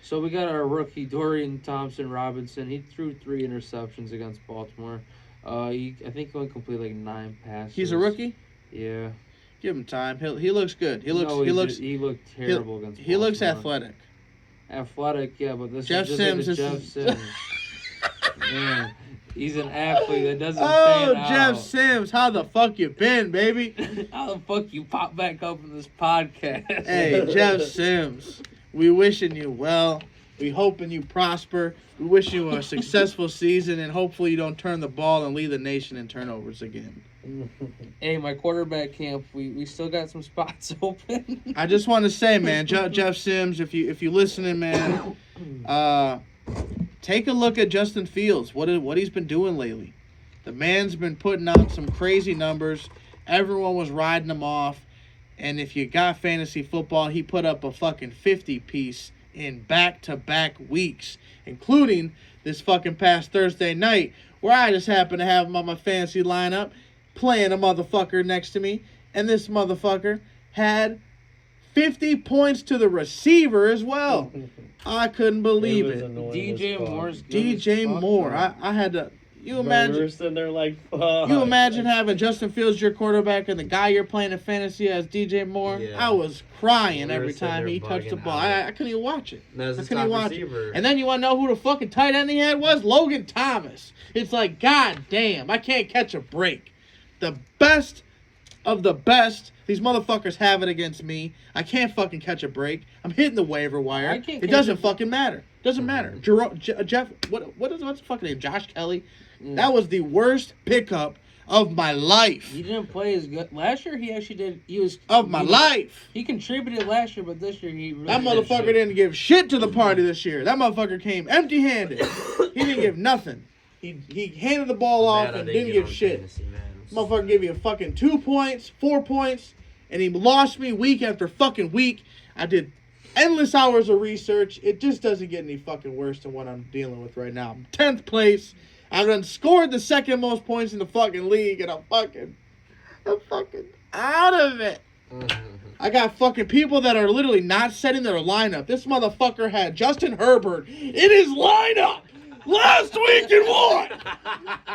So we got our rookie Dorian Thompson-Robinson. He threw 3 interceptions against Baltimore. I think he only completed like 9 passes. He's a rookie? Yeah. Give him time. He looks good. He looked terrible against Baltimore. He looks athletic. Athletic, yeah, but this Jeff is just Sims like Jeff Sims. Man, he's an athlete that doesn't pan out. Jeff Sims, how the fuck you been, baby? How the fuck you pop back up in this podcast? Hey, Jeff Sims, we wishing you well. We hoping you prosper. We wish you a successful season, and hopefully you don't turn the ball and lead the nation in turnovers again. Hey, my quarterback camp, we still got some spots open. I just want to say, man, Jeff Sims, if you listening, man, take a look at Justin Fields. What he's been doing lately. The man's been putting on some crazy numbers. Everyone was riding him off. And if you got fantasy football, he put up a fucking 50-piece in back-to-back weeks, including this fucking past Thursday night, where I just happened to have him on my fantasy lineup, playing a motherfucker next to me, and this motherfucker had 50 points to the receiver as well. I couldn't believe it. DJ Moore's good. DJ Moore. I had to... You imagine? We were sitting there like, fuck. You imagine having Justin Fields your quarterback and the guy you're playing in fantasy as DJ Moore? Yeah. I was crying We were every sitting time there he touched the bugging ball. out. I couldn't even watch it. That was I his couldn't top even watch it. receiver. And then you want to know who the fucking tight end he had was? Logan Thomas. It's like, god damn, I can't catch a break. The best of the best. These motherfuckers have it against me. I can't fucking catch a break. I'm hitting the waiver wire. It doesn't fucking matter. Doesn't matter. Jeff, what's the fucking name? Josh Kelly. That was the worst pickup of my life. He didn't play as good last year. He actually did. Life. He contributed last year, but this year he really That motherfucker didn't give shit to the party this year. That motherfucker came empty-handed. He didn't give nothing. He handed the ball off and didn't give shit. Motherfucker gave you a fucking 2 points, 4 points, and he lost me week after fucking week. I did endless hours of research. It just doesn't get any fucking worse than what I'm dealing with right now. I'm 10th place. I've done scored the second most points in the fucking league, and I'm fucking out of it. I got fucking people that are literally not setting their lineup. This motherfucker had Justin Herbert in his lineup last week and won.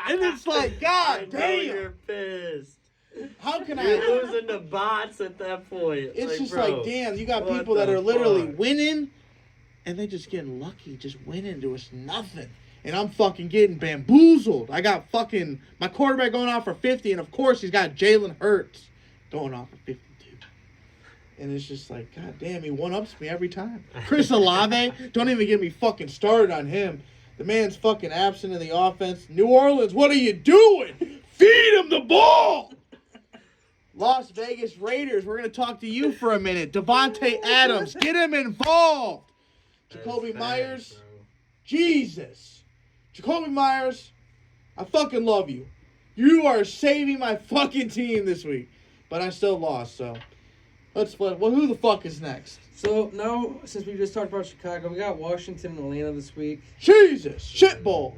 And it's like, god damn. You're pissed. How can You're I losing the bots at that point. It's just bro, like, damn, you got what people that the are literally fuck? winning, and they just getting lucky, just winning to us nothing. And I'm fucking getting bamboozled. I got fucking my quarterback going off for 50, and of course he's got Jalen Hurts going off for 52. And it's just like, god damn, he one-ups me every time. Chris Olave, don't even get me fucking started on him. The man's fucking absent in the offense. New Orleans, what are you doing? Feed him the ball! Las Vegas Raiders, we're going to talk to you for a minute. Devontae Adams, get him involved. Jacoby Myers, bro. Jesus. Jacoby Myers, I fucking love you. You are saving my fucking team this week. But I still lost, so let's split. Well, who the fuck is next? So now, since we just talked about Chicago, we got Washington and Atlanta this week. Jesus. Shit bowl.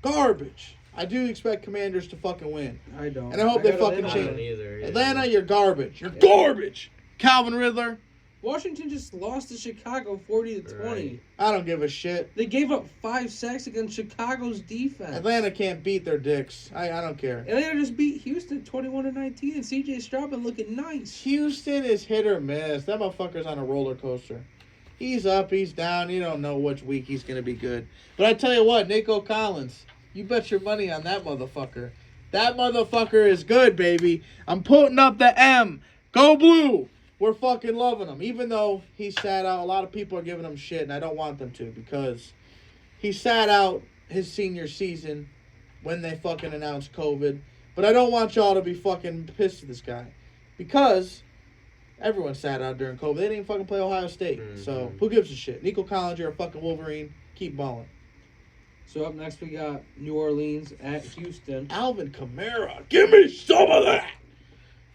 Garbage. I do expect Commanders to fucking win. I don't. And I hope they fucking I change. don't either. Atlanta, you're garbage. You're garbage. Calvin Riddler, Washington just lost to Chicago 40-20. Right. I don't give a shit. They gave up 5 sacks against Chicago's defense. Atlanta can't beat their dicks. I don't care. Atlanta just beat Houston 21-19, and C.J. Stroud been looking nice. Houston is hit or miss. That motherfucker's on a roller coaster. He's up, he's down. You don't know which week he's going to be good. But I tell you what, Nico Collins, you bet your money on that motherfucker. That motherfucker is good, baby. I'm putting up the M. Go Blue. We're fucking loving him. Even though he sat out, a lot of people are giving him shit, and I don't want them to, because he sat out his senior season when they fucking announced COVID. But I don't want y'all to be fucking pissed at this guy, because everyone sat out during COVID. They didn't even fucking play Ohio State. So who gives a shit? Nico Collins, you're a fucking Wolverine. Keep balling. So up next we got New Orleans at Houston. Alvin Kamara, give me some of that.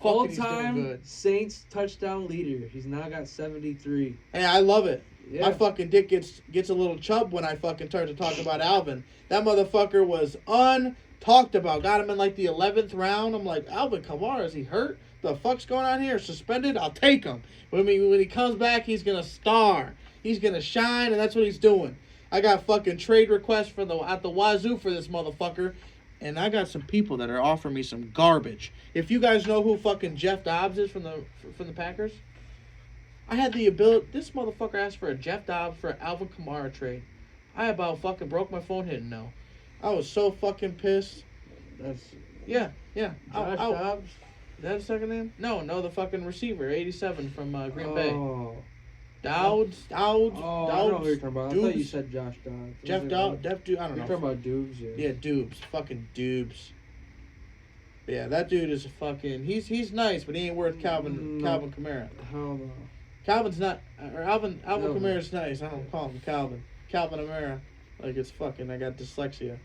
Fucking he's doing All-time good. Saints touchdown leader. He's now got 73. Hey, I love it. Yeah. My fucking dick gets a little chub when I fucking start to talk about Alvin. That motherfucker was untalked about. Got him in like the 11th round. I'm like, Alvin Kamara, is he hurt? The fuck's going on here? Suspended? I'll take him. When he comes back, he's gonna star. He's gonna shine, and that's what he's doing. I got fucking trade requests at the wazoo for this motherfucker. And I got some people that are offering me some garbage. If you guys know who fucking Jeff Dobbs is from the Packers, I had the ability. This motherfucker asked for a Jeff Dobbs for an Alvin Kamara trade. I about fucking broke my phone hitting no. I was so fucking pissed. That's Yeah. Josh Dobbs. Is that his second name? No, the fucking receiver, 87 from Green Bay. Oh. Dowds. Oh, I know who you're talking about. I thought you Dubes. said Josh Dowd. Jeff Dowd. I don't You're know. talking about Dubes, yeah. Yeah, Dubes. Fucking Dubes. Yeah, that dude is a fucking. He's nice, but he ain't worth Calvin Kamara. Hell no. Calvin's not, or Alvin No. Kamara's nice. I don't call him Calvin. Calvin Kamara, like it's fucking. I got dyslexia.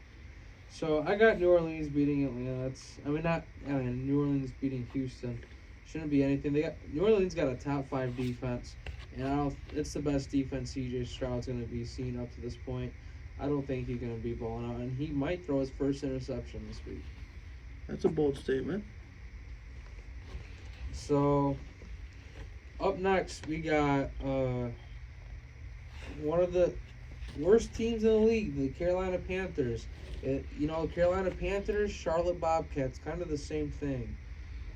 So I got New Orleans beating Atlanta. New Orleans beating Houston. Shouldn't be anything. New Orleans got a top 5 defense, and it's the best defense CJ Stroud's gonna be seen up to this point. I don't think he's gonna be balling out, and he might throw his first interception this week. That's a bold statement. So, up next, we got one of the worst teams in the league, the Carolina Panthers. Carolina Panthers, Charlotte Bobcats, kind of the same thing.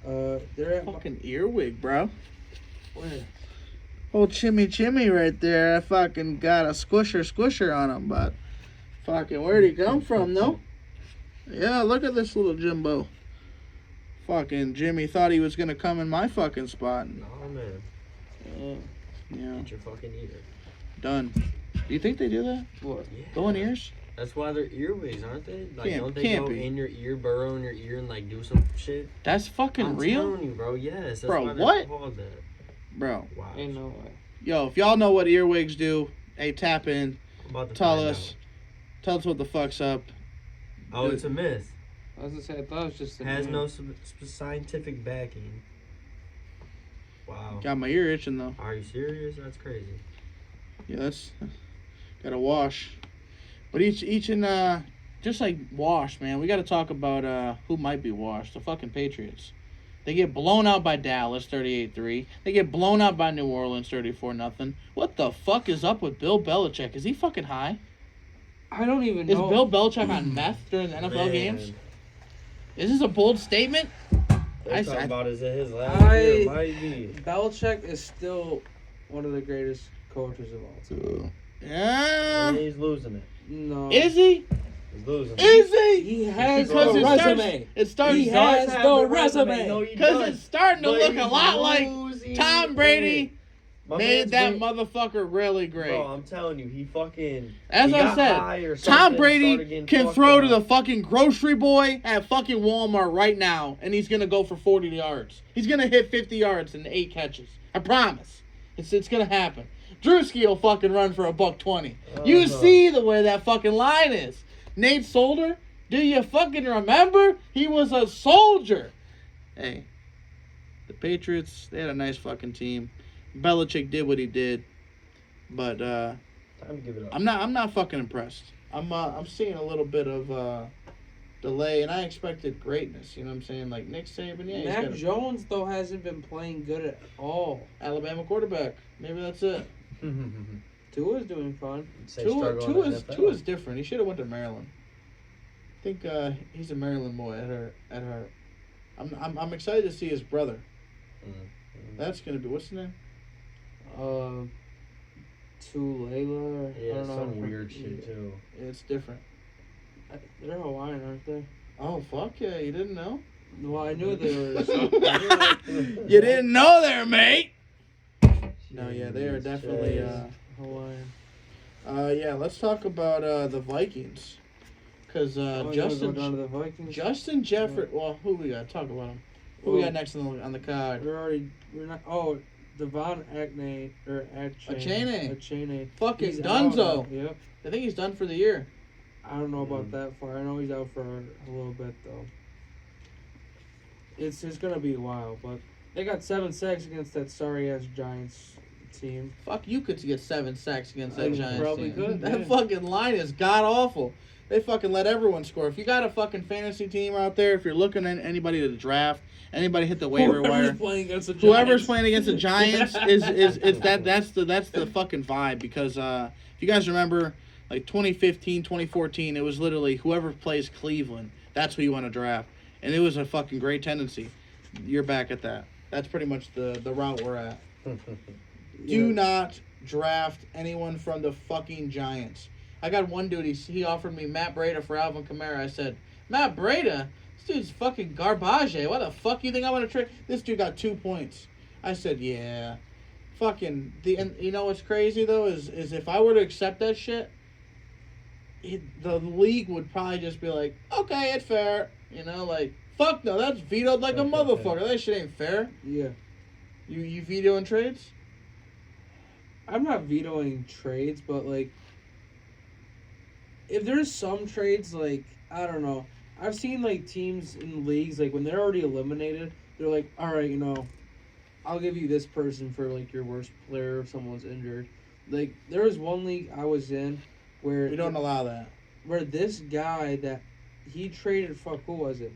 They're at Fucking earwig, bro. where? Old Chimmy right there. I fucking got a squisher on him, but fucking where'd he come from, though? Yeah, look at this little Jimbo. Fucking Jimmy thought he was gonna come in my fucking spot. No, man. Yeah, Get your fucking ear. done. Do you think they do that? What? Yeah. Go in ears? That's why they're earwigs, aren't they? Like, don't they Can't go be. in your ear, burrow in your ear, and like do some shit? That's fucking I'm real? telling you, bro. Yes. That's Bro, why they're what? called that. Bro. Wow. Ain't no way. Yo, if y'all know what earwigs do, hey, tap in. I'm about to Tell find us. out. Tell us what the fuck's up. Oh, it's a myth. I was gonna say, I thought it was just a Has name. no scientific backing. Wow. Got my ear itching, though. Are you serious? That's crazy. Yeah, that's gotta wash. But each and just like wash, man. We gotta talk about who might be washed. The fucking Patriots. They get blown out by Dallas 38-3. They get blown out by New Orleans 34-0. What the fuck is up with Bill Belichick? Is he fucking high? I don't even Is know. Bill Belichick on meth during the NFL games? Is this a bold statement? They're I- talking I- about is it his last year? Might be. Belichick is still one of the greatest coaches of all time. Yeah. He's losing it. No. Is he? He's losing it. Is he? He has Because no it starts. resume. It starts. He has no resume. No, he Because does. it's starting to But look he's a lot like losing Tom Brady it. My made man's that great. motherfucker really great. Bro, I'm telling you, he fucking. As he I got high said, or Tom something, started Brady getting can fucked throw to up. the fucking grocery boy at fucking Walmart right now, and he's gonna go for 40 yards. He's gonna hit 50 yards in 8 catches. I promise. It's gonna happen. Drewski will fucking run for $120. You see the way that fucking line is. Nate Solder, do you fucking remember? He was a soldier. Hey, the Patriots, they had a nice fucking team. Belichick did what he did, but Time to give it up. I'm not fucking impressed. I'm seeing a little bit of delay, and I expected greatness. You know what I'm saying? Like Nick Saban, yeah, he's Mac got a Jones, though, hasn't been playing good at all. Alabama quarterback. Maybe that's it. Tua's doing fine. Say Tua struggle in the NFL. is different. He should have went to Maryland. I think he's a Maryland boy at her. I'm excited to see his brother. That's gonna be what's his name? Tulela. I Yeah, don't know. some weird shit too. It's different. They're Hawaiian, aren't they? Oh fuck yeah! You didn't know? Well, I knew they were. You didn't know there, mate. No, yeah, they are definitely. Hawaiian. Yeah, let's talk about the Vikings, because Go down to the Vikings. Justin Jefferson. Well, who we got? Talk about him. Who we Well, got next on the card? We're not. Oh, Devon Achane or Achane. Achane. Fucking He's out Dunzo. now. Yep. I think he's done for the year. I don't know about that far. I know he's out for a little bit though. It's gonna be a while, but they got 7 sacks against that sorry ass Giants team. Fuck, you could get 7 sacks against that I Giants probably team. could, That yeah. fucking line is god awful. They fucking let everyone score. If you got a fucking fantasy team out there, if you're looking at anybody to draft, anybody hit the waiver wire. Playing against the Whoever's Giants. playing against the Giants is that's the fucking vibe, because if you guys remember, like 2015, 2014, it was literally whoever plays Cleveland, that's who you want to draft. And it was a fucking great tendency. You're back at that. That's pretty much the route we're at. Do not draft anyone from the fucking Giants. I got one dude, he offered me Matt Breida for Alvin Kamara. I said, Matt Breida? This dude's fucking garbage. Why the fuck you think I want to trade? This dude got 2 points. I said, yeah. and you know what's crazy though is if I were to accept that shit, the league would probably just be like, okay, it's fair. You know, like, fuck no, that's vetoed like a motherfucker. That shit ain't fair. Yeah. You vetoing trades? I'm not vetoing trades, but like, if there's some trades, like, I don't know. I've seen like teams in leagues, like when they're already eliminated, they're like, all right, you know, I'll give you this person for like your worst player if someone's injured. Like, there was one league I was in where We don't allow that. Where this guy that he traded, fuck, who was it?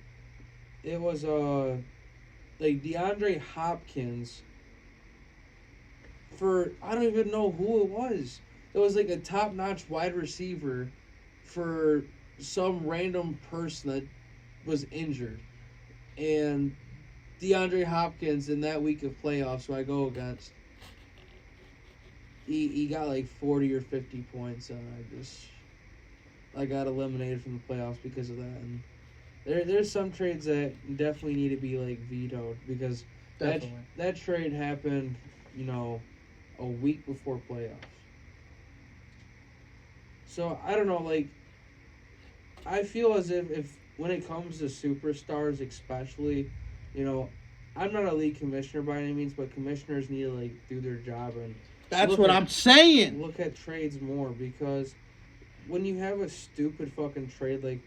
It was like DeAndre Hopkins for, I don't even know who it was. It was like a top-notch wide receiver for some random person that was injured. And DeAndre Hopkins in that week of playoffs who I go against, he got like 40 or 50 points, and I got eliminated from the playoffs because of that. And there's some trades that definitely need to be like vetoed because that trade happened, you know, a week before playoffs. So I don't know, like, I feel as if when it comes to superstars especially, you know, I'm not a league commissioner by any means, but commissioners need to like do their job and That's what I'm saying. look at trades more, because when you have a stupid fucking trade like,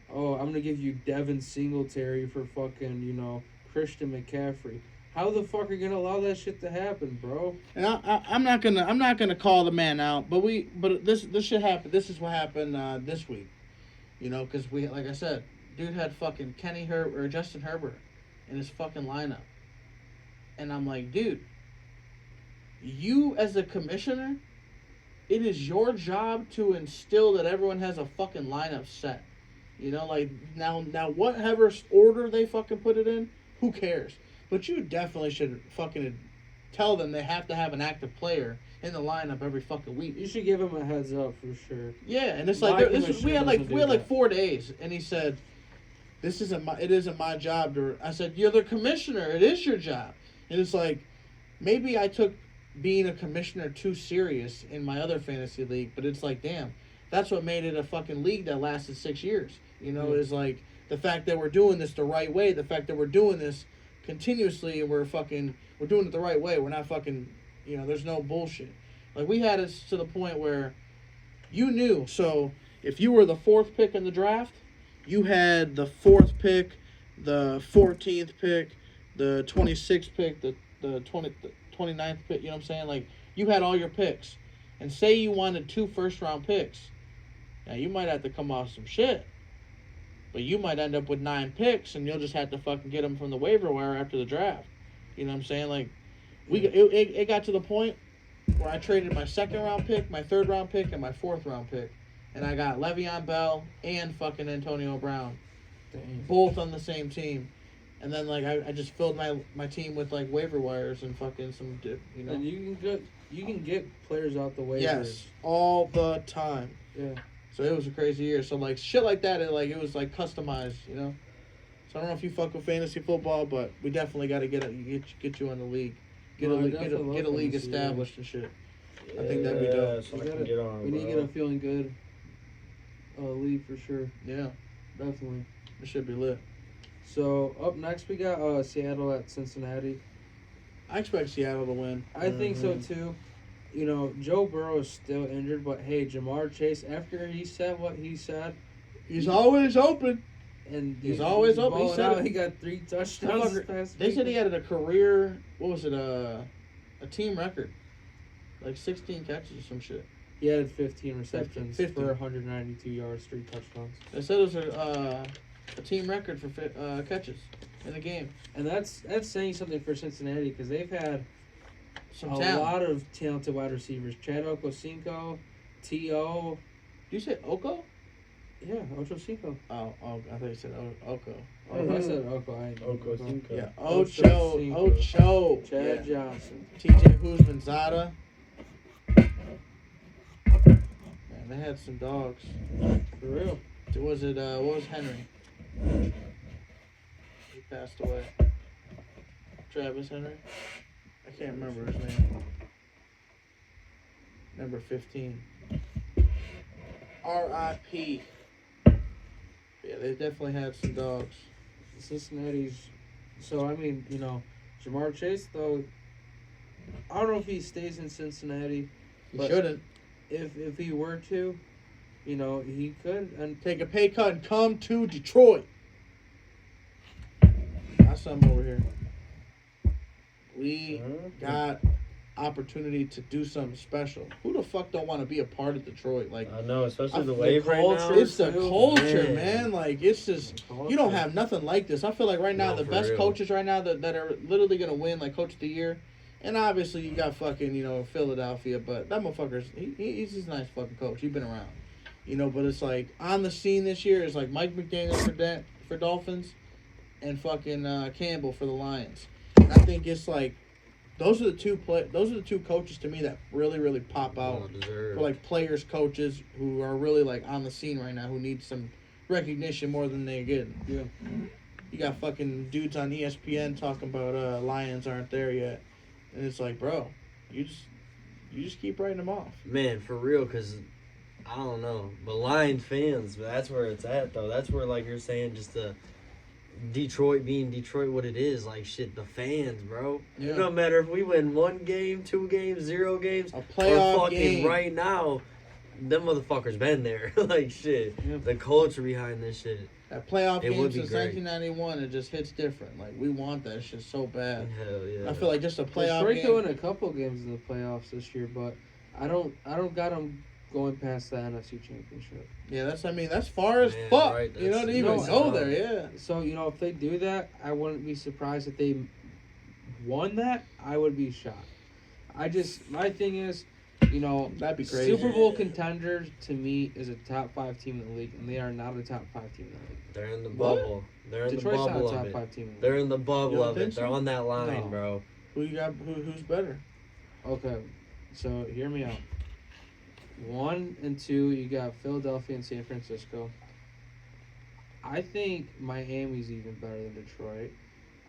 oh, I'm gonna give you Devin Singletary for fucking, you know, Christian McCaffrey. How the fuck are you gonna allow that shit to happen, bro? And I'm not gonna call the man out, but this shit happened. This is what happened this week, you know, because we, like I said, dude had fucking Justin Herbert in his fucking lineup, and I'm like, dude, you as a commissioner, it is your job to instill that everyone has a fucking lineup set. You know, like, now whatever order they fucking put it in, who cares? But you definitely should fucking tell them they have to have an active player in the lineup every fucking week. You should give him a heads up for sure. Yeah, and it's like we had like 4 days, and he said, it isn't my job to. I said, you're the commissioner. It is your job. And it's like, maybe I took being a commissioner too serious in my other fantasy league, but it's like, damn, that's what made it a fucking league that lasted 6 years. You know, is like the fact that we're doing this the right way, the fact that we're doing this continuously, and we're doing it the right way. We're not fucking, you know, there's no bullshit. Like, we had it to the point where you knew. So if you were the 4th pick in the draft, you had the 4th pick, the 14th pick, the 26th pick, the 29th pick, you know what I'm saying? Like, you had all your picks. And say you wanted 2 first-round picks. Now, you might have to come off some shit. But you might end up with 9 picks, and you'll just have to fucking get them from the waiver wire after the draft. You know what I'm saying? Like, it got to the point where I traded my 2nd-round pick, my 3rd-round pick, and my 4th-round pick. And I got Le'Veon Bell and fucking Antonio Brown. Dang. Both on the same team. And then, like, I just filled my team with, like, waiver wires and fucking some, you know. And you can get players out the waivers. Yes, all the time. Yeah. So it was a crazy year. So, like, shit like that, it was, like, customized, you know. So I don't know if you fuck with fantasy football, but we definitely got to get you in the league. Get a league established and shit. Yeah, I think that'd be dope. So we need to get a feeling good league for sure. Yeah. Definitely. It should be lit. So, up next we got Seattle at Cincinnati. I expect Seattle to win. I think so too. You know, Joe Burrow is still injured, but hey, Jamar Chase, after he said what he said, He's always open. and He's always open. He said he got 3 touchdowns this past They week. said he had a career, what was it, a team record. Like 16 catches or some shit. He had 15 receptions 50. for 192 yards, 3 touchdowns. They said it was a team record for catches in the game. And that's saying something for Cincinnati, because they've had Some a talent. lot of talented wide receivers. Chad Ochocinco, T.O. Do you say Oko? Yeah, Ochocinco. Oh, I thought you said Oko. Oh, if I said Oko, I ain't Ochocinco. Yeah, Ochocinco. Ocho. Chad Yeah. Johnson. TJ Huzmanzada. Man, they had some dogs. For real. Was it, what was Henry? He passed away. Travis Henry? I can't remember his name. number 15. R.I.P. Yeah, they definitely had some dogs. Cincinnati's. So I mean, Jamar Chase though. I don't know if he stays in Cincinnati. He But- shouldn't. If he were to, he could. And Take a pay cut and come to Detroit. Got something over here. We got opportunity to do something special. Who the fuck don't want to be a part of Detroit? Like, I know, especially the the wave right now. culture. it's the culture, Man. man. Like, it's just you don't have nothing like this. I feel like right now No, the for best real. coaches right now that are literally gonna win like Coach of the Year, and obviously you got fucking Philadelphia, but that motherfucker's he's just a nice fucking coach. He's been around, but it's like on the scene this year is like Mike McDaniel for Dolphins, and fucking Campbell for the Lions. And I think it's like those are the two coaches to me that really really pop out. Well deserved. For like players, coaches who are really like on the scene right now, who need some recognition more than they're getting. Yeah. You got fucking dudes on ESPN talking about Lions aren't there yet, and it's like, bro, you just keep writing them off. Man, for real, because I don't know. But Lions fans, that's where it's at, though. That's where, like you're saying, just the Detroit being Detroit what it is. Like, shit, the fans, bro. Yeah. It don't matter if we win 1 game, 2 games, 0 games, A playoff or fucking game. right now, them motherfuckers been there. Like, shit. Yeah. The culture behind this shit. That playoff It game would be since great. 1991, it just hits different. Like, we want that shit so bad. Hell yeah. I feel like just a playoff Detroit game. could win a couple games in the playoffs this year, but I don't got them going past the NFC Championship. Yeah, that's far as Man, fuck. right, To that's- even No, go no. there. Yeah. So if they do that, I wouldn't be surprised if they won that. I would be shocked. My thing is, That'd be crazy. Super Bowl contenders to me is a top 5 team in the league, and they are not a top 5 team in the league. They're in the What? bubble. They're in Detroit's the not bubble a top of it. 5 team in the league. They're in the You bubble don't of think it. They're so? on that line, No. bro. Who you got? Who's better? Okay, so hear me out. 1 and 2, you got Philadelphia and San Francisco. I think Miami's even better than Detroit.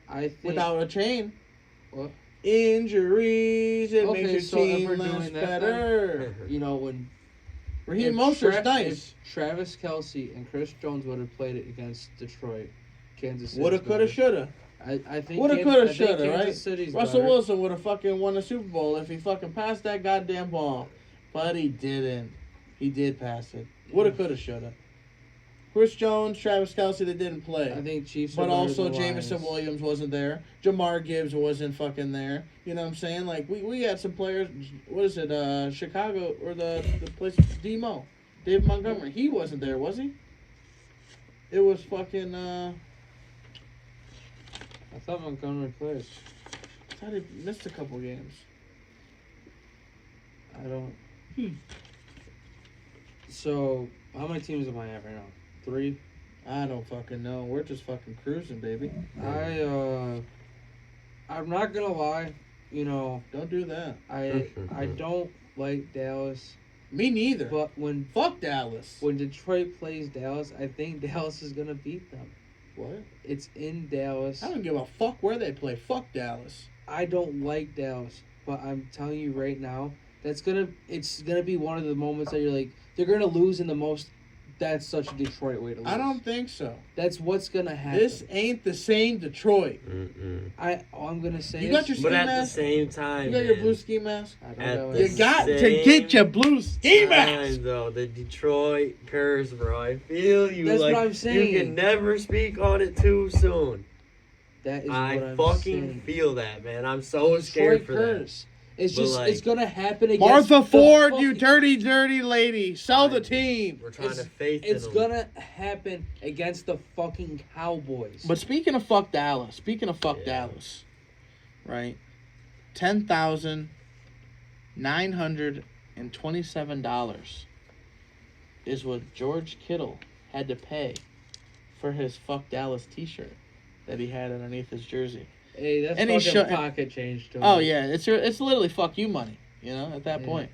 I think Without a chain. What? Injuries, it Okay, makes your so if team we're less doing that, better. when Raheem if Mostert's Tra- nice. if Travis Kelce and Chris Jones would have played it against Detroit, Kansas City. Woulda, coulda, shoulda. I think Woulda, Kan- coulda, I think shoulda, Kansas right? City's Russell better. Wilson would have fucking won the Super Bowl if he fucking passed that goddamn ball. But he didn't. He did pass it. Woulda, coulda, shoulda. Chris Jones, Travis Kelce, they didn't play. I think Chiefs. But are better also than the Jameson Lions. Williams wasn't there. Jamar Gibbs wasn't fucking there. You know what I'm saying? Like we had some players. What is it? Chicago or the place? Demo, David Montgomery. He wasn't there, was he? It was fucking. I thought Montgomery played. I thought he missed a couple games. I don't. So how many teams am I at right now? 3. I don't fucking know. We're just fucking cruising, baby. I'm not gonna lie. Don't do that. I don't like Dallas, Me neither. but when Fuck Dallas. Detroit plays Dallas, I think Dallas is gonna beat them. What? It's in Dallas. I don't give a fuck where they play. Fuck Dallas. I don't like Dallas, but I'm telling you right now, it's gonna be one of the moments that you're like, they're gonna lose in the most. That's such a Detroit way to lose. I don't think so. That's what's gonna happen. This ain't the same Detroit. I'm gonna say. You got your But ski at the mask? same time, You got your man, blue ski mask? I don't at know. the You got to same get your blue ski mask. time, though, the Detroit curse, bro. I feel you. That's like, what I'm saying. You can never speak on it too soon. That is I what I'm fucking saying. feel that, man. I'm so scared for Detroit that. curse. It's But, just like, it's gonna happen against Martha the Ford, fucking- you dirty, dirty lady. Sell the team. We're trying It's- to faith It's in them. gonna happen against the fucking Cowboys. But speaking of fuck Dallas, Yeah. Dallas, right? $10,927 is what George Kittle had to pay for his fuck Dallas T-shirt that he had underneath his jersey. hey, that's and he fucking shut- pocket change to him. Oh yeah, it's literally fuck you money. At that Yeah. point,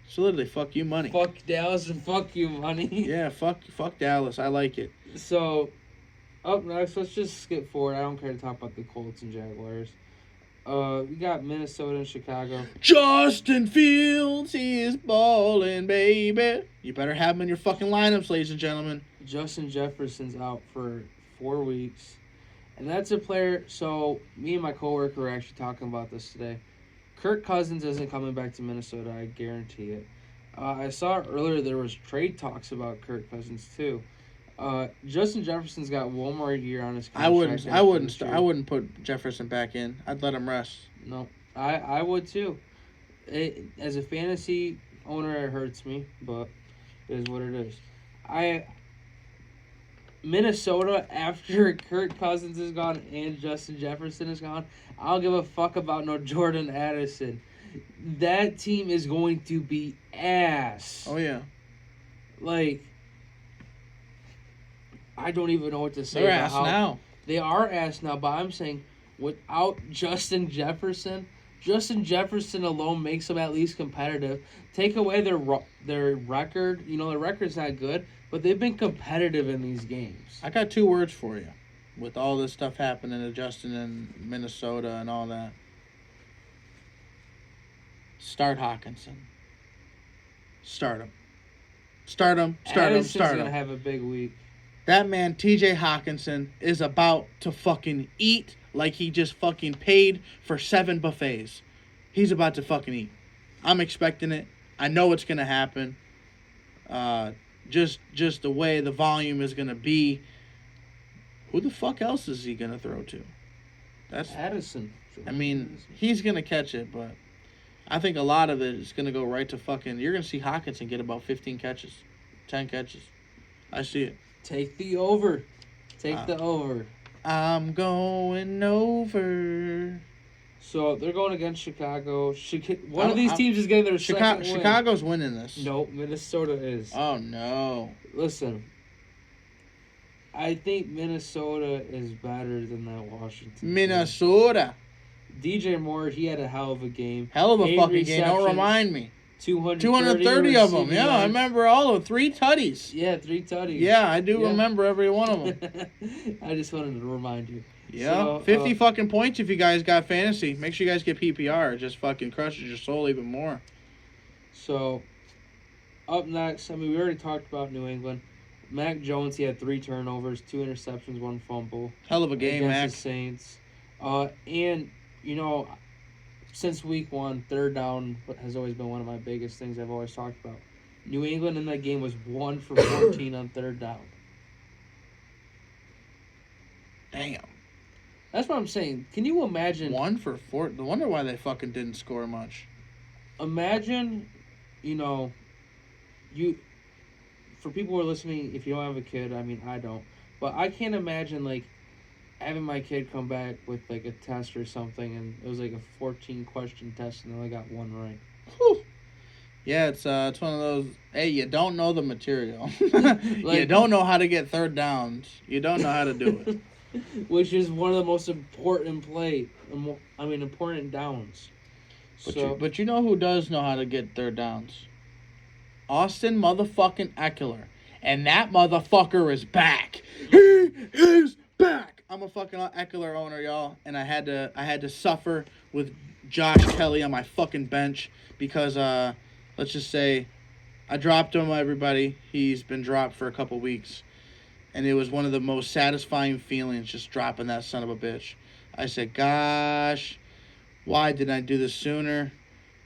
it's literally fuck you money. Fuck Dallas and fuck you, money. Yeah, fuck Dallas. I like it. So, up next, let's just skip forward. I don't care to talk about the Colts and Jaguars. We got Minnesota and Chicago. Justin Fields, he is balling, baby. You better have him in your fucking lineups, ladies and gentlemen. Justin Jefferson's out for 4 weeks. And that's a player. So, me and my coworker were actually talking about this today. Kirk Cousins isn't coming back to Minnesota, I guarantee it. I saw earlier there was trade talks about Kirk Cousins, too. Justin Jefferson's got one more year on his contract. I wouldn't put Jefferson back in. I'd let him rest. No, I would too. As a fantasy owner, it hurts me, but it is what it is. Minnesota, after Kirk Cousins is gone and Justin Jefferson is gone, I don't give a fuck about no Jordan Addison. That team is going to be ass. Oh yeah. Like, I don't even know what to say. They're ass now. They are ass now, but I'm saying without Justin Jefferson alone makes them at least competitive. Take away their record. You know, their record's not good, but they've been competitive in these games. I got 2 words for you. With all this stuff happening to Justin in Minnesota and all that. Start Hawkinson. Start him. Addison's gonna have a big week. That man, TJ Hawkinson, is about to fucking eat like he just fucking paid for 7 buffets. He's about to fucking eat. I'm expecting it. I know it's going to happen. Just the way the volume is going to be. Who the fuck else is he going to throw to? That's Addison. I mean, he's going to catch it, but I think a lot of it is going to go right to fucking... You're going to see Hawkinson get about 15 catches. 10 catches. I see it. Take the over. Take the over. I'm going over. So they're going against Chicago. One of these teams is getting their second win. Chicago's winning this. No, Minnesota is. Oh, no. Listen, I think Minnesota is better than that Washington team. Minnesota. DJ Moore, he had a hell of a game. Hell of a 8 fucking game. Don't remind me. 230 of them. Yeah, I remember all of 3 tutties. Yeah, 3 tutties. Yeah, I do remember every one of them. I just wanted to remind you. Yeah, So, 50 fucking points if you guys got fantasy. Make sure you guys get PPR. It just fucking crushes your soul even more. So, up next, I mean, we already talked about New England. Mac Jones, he had 3 turnovers, 2 interceptions, 1 fumble. Hell of a game, against Mac. the Saints. And, you know, since week 1, third down has always been one of my biggest things I've always talked about. New England in that game was 1 for 14 on third down. Damn. That's what I'm saying. Can you imagine? 1 for 4. No wonder why they fucking didn't score much. Imagine, you know, for people who are listening, if you don't have a kid, I mean, I don't. But I can't imagine, like, having my kid come back with, like, a test or something, and it was, like, a 14-question test, and they only got 1 right. Whew. Yeah, it's one of those, hey, you don't know the material. You don't know how to get third downs. You don't know how to do it. Which is one of the most important important downs. But you know who does know how to get third downs? Austin motherfucking Eckler. And that motherfucker is back. He is back. I'm a fucking Eckler owner, y'all. And I had to suffer with Josh Kelly on my fucking bench because, let's just say, I dropped him, everybody. He's been dropped for a couple weeks. And it was one of the most satisfying feelings just dropping that son of a bitch. I said, gosh, why didn't I do this sooner?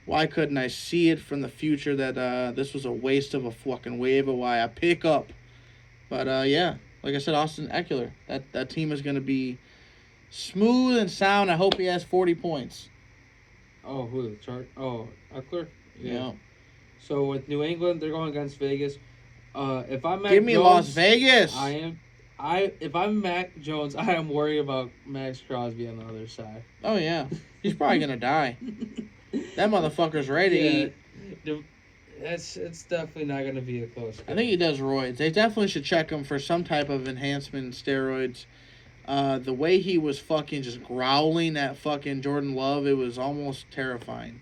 Why couldn't I see it from the future that this was a waste of a fucking waiver wire pickup? But, yeah, like I said, Austin Eckler, that team is going to be smooth and sound. I hope he has 40 points. Oh, who the chart? Oh, Eckler? Yeah. So with New England, they're going against Vegas. If I'm Mac Give me Jones, Las Vegas. If I'm Mac Jones, I am worried about Max Crosby on the other side. Oh yeah, he's probably gonna die. That motherfucker's ready to eat. It's definitely not gonna be a close game. I think he does roids. They definitely should check him for some type of enhancement in steroids. The way he was fucking just growling at fucking Jordan Love, it was almost terrifying.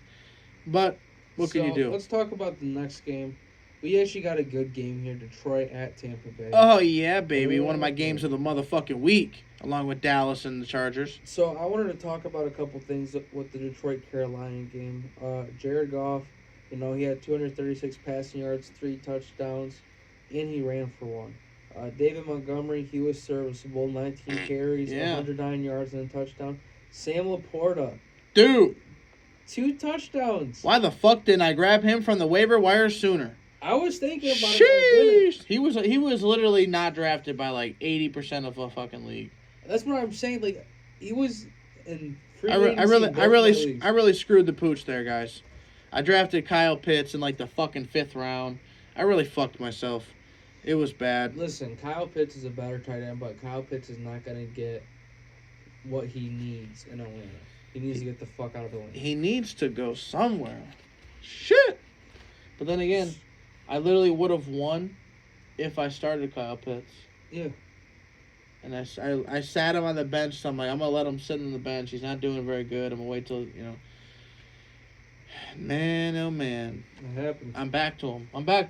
But what can you do? Let's talk about the next game. We actually got a good game here. Detroit at Tampa Bay. Oh, yeah, baby. One of my games of the motherfucking week, along with Dallas and the Chargers. So I wanted to talk about a couple things with the Detroit-Carolina game. Jared Goff, he had 236 passing yards, 3 touchdowns, and he ran for 1. David Montgomery, he was serviceable, 19 carries, 109 yards, and a touchdown. Sam Laporta, dude, 2 touchdowns. Why the fuck didn't I grab him from the waiver wire sooner? I was thinking about it. He was literally not drafted by like 80% of a fucking league. That's what I'm saying. Like, he was in free I really screwed the pooch there, guys. I drafted Kyle Pitts in like the fucking 5th round. I really fucked myself. It was bad. Listen, Kyle Pitts is a better tight end, but Kyle Pitts is not gonna get what he needs in Atlanta. He needs to get the fuck out of Atlanta. He needs to go somewhere. Shit. But then again, I literally would have won if I started Kyle Pitts. Yeah. And I sat him on the bench, so I'm like, I'm going to let him sit on the bench. He's not doing very good. I'm going to wait till, Man, oh, man. It happens. I'm back to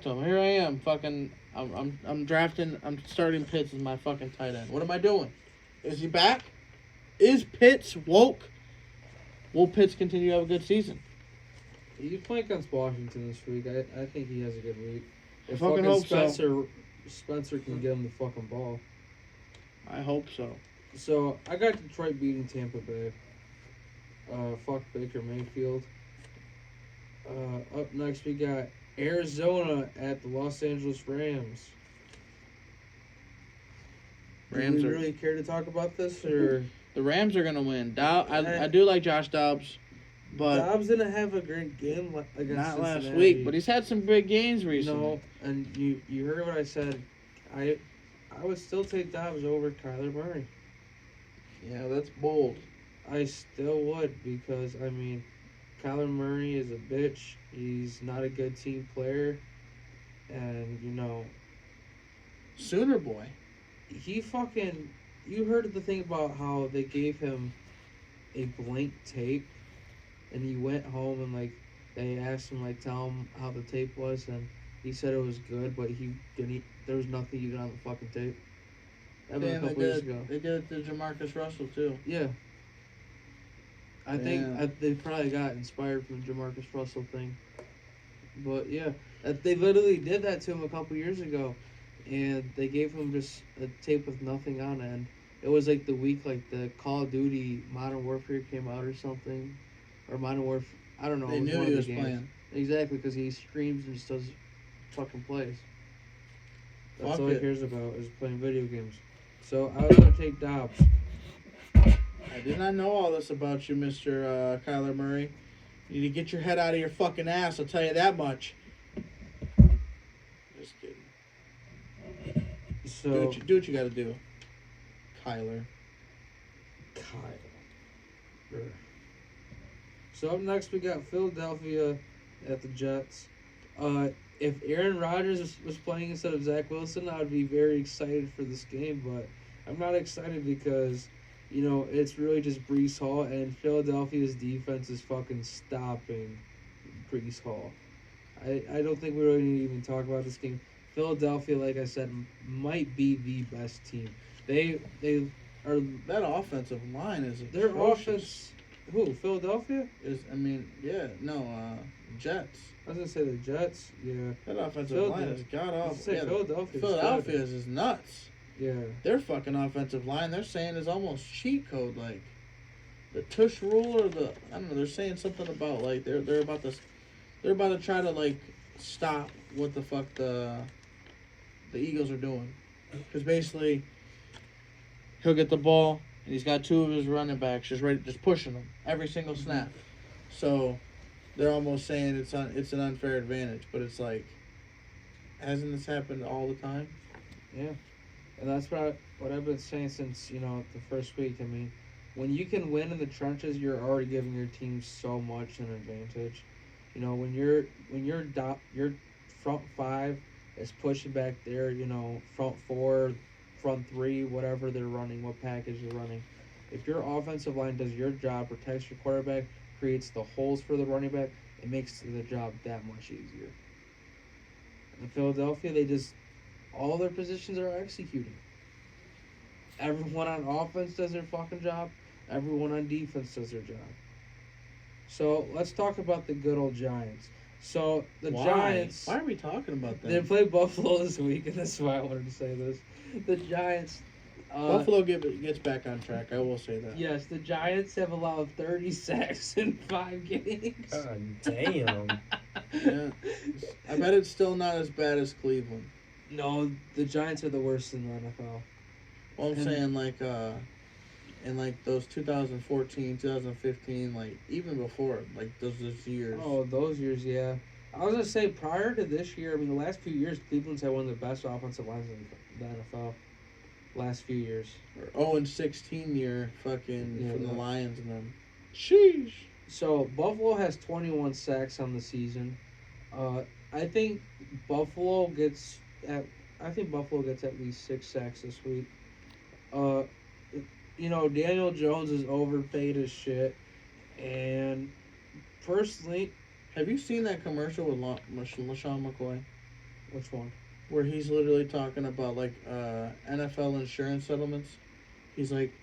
him. Here I am. Fucking, I'm drafting, I'm starting Pitts as my fucking tight end. What am I doing? Is he back? Is Pitts woke? Will Pitts continue to have a good season? He's playing against Washington this week. I think he has a good week. If fucking hope Spencer can get him the fucking ball. I hope so. So, I got Detroit beating Tampa Bay. Fuck Baker Mayfield. Up next, we got Arizona at the Los Angeles Rams. Do we really care to talk about this, or? The Rams are going to win. I do like Josh Dobbs. But Dobbs didn't have a great game against not Cincinnati. last week, but he's had some big games recently. No, and you heard what I said. I would still take Dobbs over Kyler Murray. Yeah, that's bold. I still would because, Kyler Murray is a bitch. He's not a good team player. And, Sooner boy. He fucking... You heard the thing about how they gave him a blank tape, and he went home and, they asked him, tell him how the tape was, and he said it was good, but he didn't... There was nothing even on the fucking tape. That was a couple years ago. They did it to Jamarcus Russell, too. Yeah. I think they probably got inspired from the Jamarcus Russell thing. But, yeah. They literally did that to him a couple years ago. And they gave him just a tape with nothing on it. And it was the week the Call of Duty Modern Warfare came out or something. Or Modern Warfare. I don't know. They knew he was playing. Exactly, because he screams and just does fucking plays. That's all he cares about is playing video games. So I was going to take Dobbs. I did not know all this about you, Mr. Kyler Murray. You need to get your head out of your fucking ass, I'll tell you that much. Just kidding. So do what you gotta do, Kyler. So up next we got Philadelphia at the Jets. If Aaron Rodgers was playing instead of Zach Wilson, I would be very excited for this game, but I'm not excited because, it's really just Breece Hall, and Philadelphia's defense is fucking stopping Breece Hall. I don't think we really need to even talk about this game. Philadelphia, like I said, might be the best team. They are... That offensive line is their atrocious. offense... Who? Philadelphia? Jets. I was going to say the Jets, yeah. That offensive line is god-awful. Philadelphia's is nuts. Yeah. Their fucking offensive line, they're saying is almost cheat code, the tush rule or I don't know, they're saying something about, they're about to try to, stop what the fuck the Eagles are doing. Because basically, he'll get the ball, and he's got 2 of his running backs just pushing him every single snap. So they're almost saying it's an unfair advantage, but it's hasn't this happened all the time? Yeah, and that's what I've been saying since the first week. When you can win in the trenches, you're already giving your team so much an advantage. When your front 5 is pushing back there, front 4, front 3, whatever they're running, what package they're running. If your offensive line does your job, protects your quarterback, creates the holes for the running back, it makes the job that much easier. In Philadelphia, all their positions are executing. Everyone on offense does their fucking job. Everyone on defense does their job. So let's talk about the good old Giants. So the Giants. Why are we talking about that? They play Buffalo this week, and that's why I wanted to say this. The Giants. Buffalo gets back on track. I will say that. Yes, the Giants have allowed 30 sacks in 5 games. God damn. Yeah. I bet it's still not as bad as Cleveland. No, the Giants are the worst in the NFL. Well, I'm saying in those 2014, 2015, even before, those years. Oh, those years, yeah. I was gonna say prior to this year, I mean, the last few years, Cleveland's had one of the best offensive lines in the NFL. Last few years. Or 0-16 year fucking from the that. Lions and them. Sheesh. So Buffalo has 21 sacks on the season. I think Buffalo gets at least 6 sacks this week. Daniel Jones is overpaid as shit, and personally, have you seen that commercial with LaShawn McCoy? which one? Where he's literally talking about NFL insurance settlements. He's like,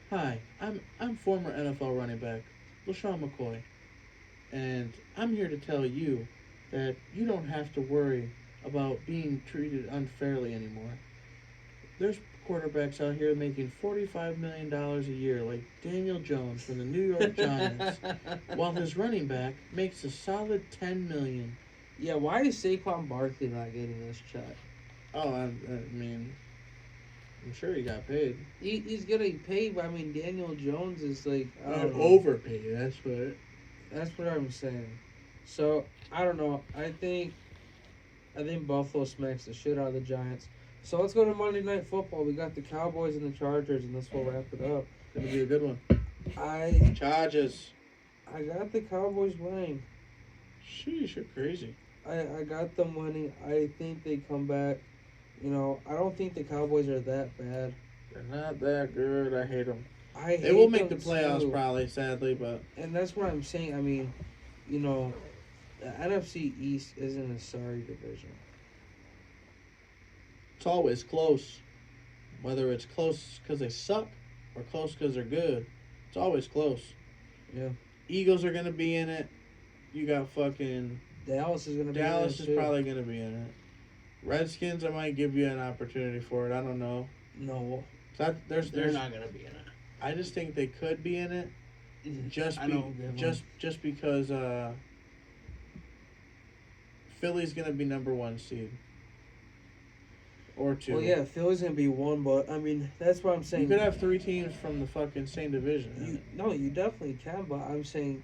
"Hi, I'm former NFL running back LaShawn McCoy, and I'm here to tell you that you don't have to worry about being treated unfairly anymore. There's quarterbacks out here making $45 million a year, like Daniel Jones from the New York Giants, while his running back makes a solid $10 million." Yeah, why is Saquon Barkley not getting this check? Oh, I mean, I'm sure he got paid. He's getting paid, but I mean, Daniel Jones is I don't know. Overpaid. That's That's what I'm saying. So I don't know. I think Buffalo smacks the shit out of the Giants. So let's go to Monday Night Football. We got the Cowboys and the Chargers, and this will wrap it up. Gonna be a good one. Chargers. I got the Cowboys winning. Sheesh, you're crazy. I got them winning. I think they come back. I don't think the Cowboys are that bad. They're not that good. I hate them. They They will make the playoffs probably, sadly, but and that's what I'm saying. I mean, the NFC East isn't a sorry division. it's always close. Whether it's close because they suck or close because they're good, it's always close. Yeah. Eagles are gonna be in it. You got fucking Dallas is gonna be. Dallas in is it too. probably gonna be in it. Redskins, I might give you an opportunity for it. I don't know. No, They're they're not gonna be in it. I just think they could be in it. Just because Philly's gonna be number 1 seed or 2. Well, yeah, Philly's gonna be 1, but I mean that's what I'm saying. You could have 3 teams from the fucking same division. You definitely can, but I'm saying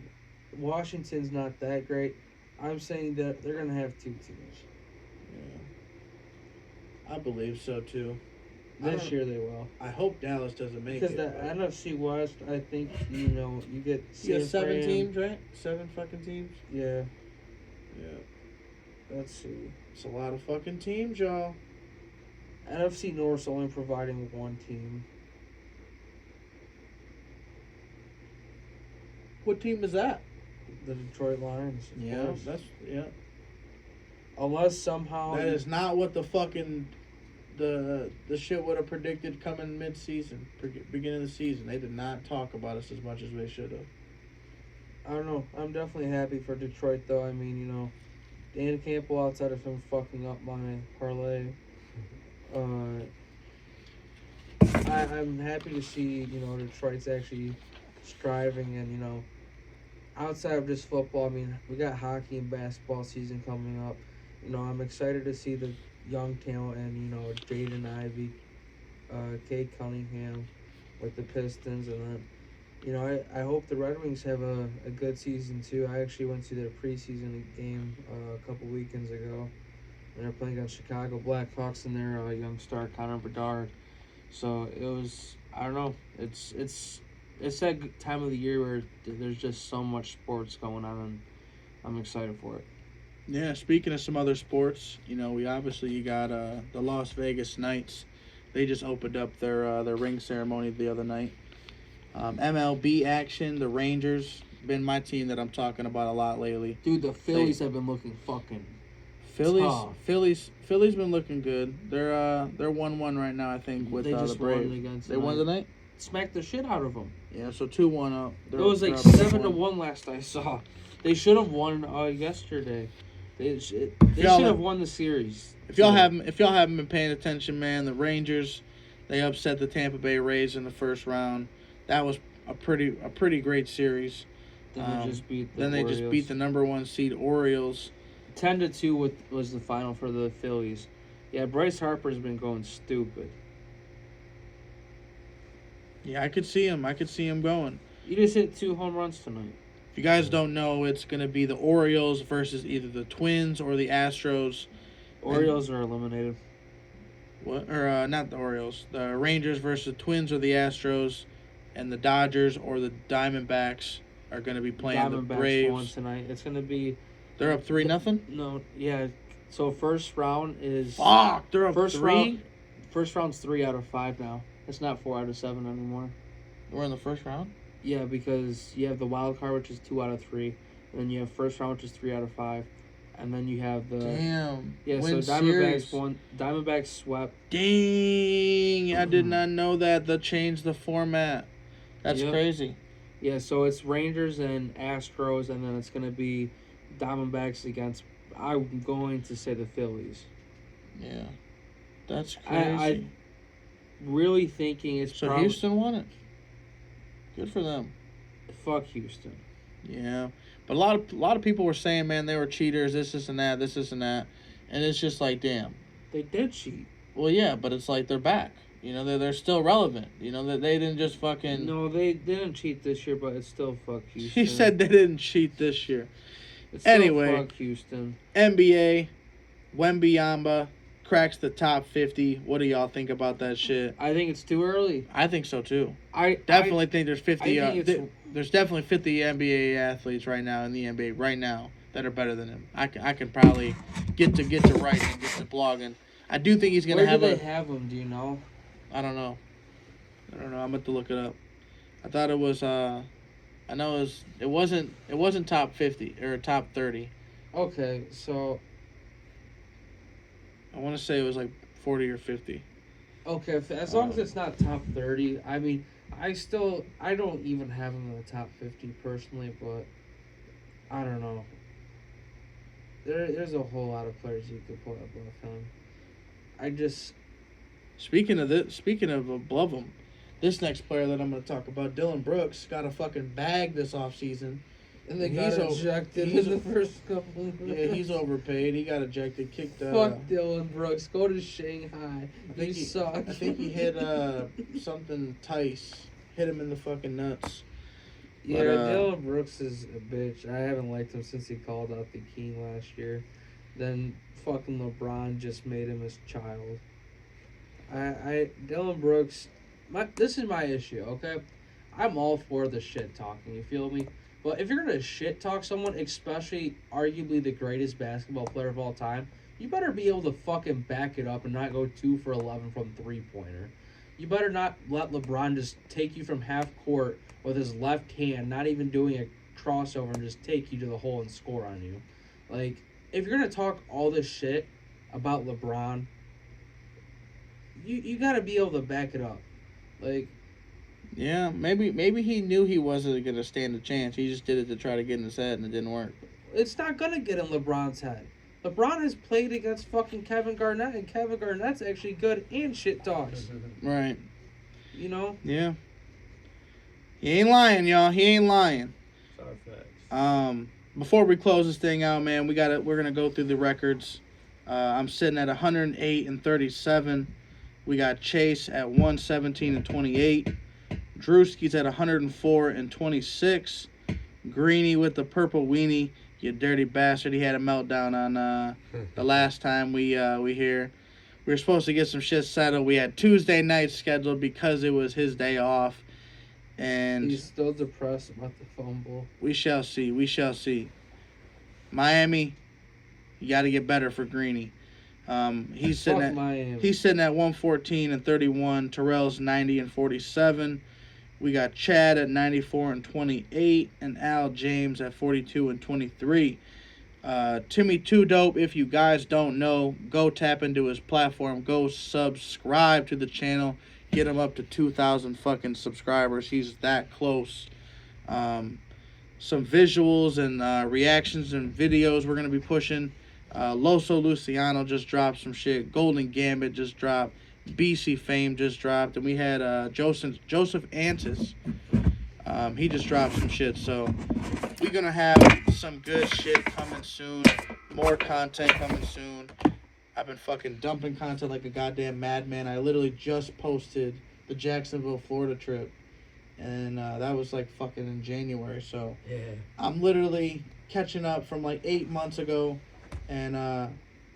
Washington's not that great. I'm saying that they're gonna have 2 teams. Yeah. I believe so too. This year they will. I hope Dallas doesn't make Because it. the NFC West, I think you get. You got 7 Fran. teams, right? 7 fucking teams. Yeah. Yeah. Let's see. It's a lot of fucking teams, y'all. NFC North's only providing 1 team. What team is that? The Detroit Lions. of Yeah, course. Unless somehow that is not what the fucking the shit would have predicted coming mid-season, beginning of the season. They did not talk about us as much as they should have. I don't know. I'm definitely happy for Detroit, though. I mean, Dan Campbell, outside of him fucking up my parlay, I'm happy to see, Detroit's actually striving and, outside of just football, I mean, we got hockey and basketball season coming up. I'm excited to see the young talent and, Jaden Ivey, Kate Cunningham with the Pistons. And then, I hope the Red Wings have a good season, too. I actually went to their preseason game a couple weekends ago. And they're playing against Chicago Blackhawks and their young star, Connor Bedard. So it was, I don't know, it's that time of the year where there's just so much sports going on, and I'm excited for it. Yeah, speaking of some other sports, you got the Las Vegas Knights. They just opened up their ring ceremony the other night. MLB action, the Rangers, been my team that I'm talking about a lot lately. Dude, the Phillies have been looking fucking Philly's been looking good. They're 1-1 right now, I think, with They just the Braves. won against They won tonight. Smacked the shit out of them. Yeah, so 2-1 up. It was like 7-1 last I saw. They should have won yesterday. They should have won the series. If y'all haven't been paying attention, man, the Rangers, they upset the Tampa Bay Rays in the first round. That was a pretty great series. Then they just beat the Then they just beat the number 1 seed Orioles. 10-2 was the final for the Phillies. Yeah, Bryce Harper's been going stupid. Yeah, I could see him going. You just hit 2 home runs tonight. If you guys don't know, it's going to be the Orioles versus either the Twins or the Astros. Orioles are eliminated. What? Or not the Orioles. The Rangers versus the Twins or the Astros, and the Dodgers or the Diamondbacks are going to be playing the Braves. Won tonight. It's going to be. They're up 3-0. No, yeah. So first round is. Fuck, they're up 3. First round's 3 out of 5 now. It's not 4 out of 7 anymore. We're in the first round. Yeah, because you have the wild card, which is 2 out of 3. And then you have first round, which is 3 out of 5. And then you have the Diamondbacks won. Diamondbacks swept. Dang, I did not know that. They changed the format. That's crazy. Yeah, so it's Rangers and Astros, and then it's going to be Diamondbacks against, I'm going to say, the Phillies. Yeah, that's crazy. I really thinking it's so Houston won it. Good for them. Fuck Houston. Yeah, but a lot of people were saying, man, they were cheaters. This and that, and it's just like, damn. They did cheat. Well, yeah, but it's like they're back. You know, they're still relevant. You know, that they didn't just fucking. No, they didn't cheat this year, but it's still fuck Houston. He said they didn't cheat this year. It's still anyway, fuck Houston. NBA, Wembanyama cracks the top 50. What do y'all think about that shit? I think it's too early. I think so too. I definitely think there's 50. There's definitely 50 NBA athletes right now in the NBA right now that are better than him. I can probably get to writing, get to blogging. I do think he's gonna have. Where do they have him? Do you know? I don't know. I'm about to look it up. I thought it was. I know it wasn't top 50 or top 30. Okay, so. I want to say it was like 40 or 50. Okay, as long as it's not top 30. I mean, I don't even have him in the top 50 personally, but I don't know. There's a whole lot of players you could put above him. Speaking of above him, this next player that I'm going to talk about, Dylan Brooks, got a fucking bag this offseason. And then got ejected in the first couple. Yeah, he's overpaid. He got ejected, kicked. Fuck Dylan Brooks. Go to Shanghai. You suck. I think he hit something Tice. Hit him in the fucking nuts. Yeah, but, Dylan Brooks is a bitch. I haven't liked him since he called out the King last year. Then fucking LeBron just made him his child. Dylan Brooks, this is my issue, okay? I'm all for the shit talking, you feel me? But if you're going to shit talk someone, especially arguably the greatest basketball player of all time, you better be able to fucking back it up and not go 2 for 11 from three-pointer. You better not let LeBron just take you from half court with his left hand, not even doing a crossover, and just take you to the hole and score on you. Like, if you're going to talk all this shit about LeBron, you got to be able to back it up. Like, yeah, maybe he knew he wasn't going to stand a chance. He just did it to try to get in his head, and it didn't work. It's not going to get in LeBron's head. LeBron has played against fucking Kevin Garnett, and Kevin Garnett's actually good and shit talks. Right. You know? Yeah. He ain't lying, y'all. He ain't lying. Sorry, facts. Before we close this thing out, man, we're gonna go through the records. I'm sitting at 108-37. We got Chase at 117-28. Drewski's at 104-26. Greeny with the purple weenie. You dirty bastard. He had a meltdown on the last time we here. We were supposed to get some shit settled. We had Tuesday night scheduled because it was his day off. And he's still depressed about the fumble. We shall see. We shall see. Miami, you got to get better for Greeny. He's sitting at 114-31. Terrell's 90-47. We got Chad at 94-28 and Al James at 42-23. Timmy Two Dope, if you guys don't know, go tap into his platform. Go subscribe to the channel. Get him up to 2,000 fucking subscribers. He's that close. Some visuals and reactions and videos we're going to be pushing. Loso Luciano just dropped some shit. Golden Gambit just dropped. BC Fame just dropped. And we had Joseph Antis. He just dropped some shit. So we're going to have some good shit coming soon. More content coming soon. I've been fucking dumping content like a goddamn madman. I literally just posted the Jacksonville, Florida trip. And that was like fucking in January. So Yeah. I'm literally catching up from like 8 months ago and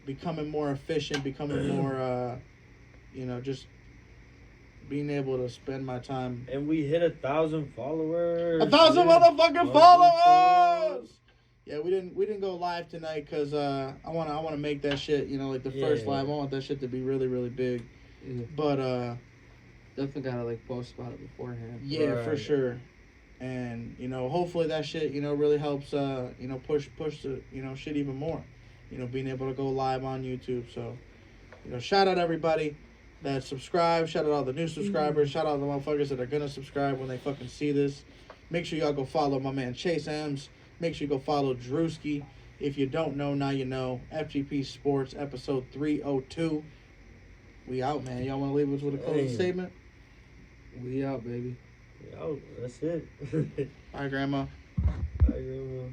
becoming more efficient, becoming more, just being able to spend my time. And we hit 1,000 followers. 1,000 motherfucking followers! Yeah, we didn't go live tonight because I wanna make that shit, like the first live. I want that shit to be really, really big. Yeah. But Definitely gotta like post about it beforehand. yeah, Right. for sure. And hopefully that shit really helps push the shit even more. Being able to go live on YouTube. So shout out everybody that subscribe. Shout out all the new subscribers. Shout out the motherfuckers that are gonna subscribe when they fucking see this. Make sure y'all go follow my man Chase M's. Make sure you go follow Drewski. If you don't know, now you know. FGP Sports episode 302. We out, man. Y'all want to leave us with a closing statement? We out, baby. Yo, that's it. Bye, Grandma. Bye, Grandma.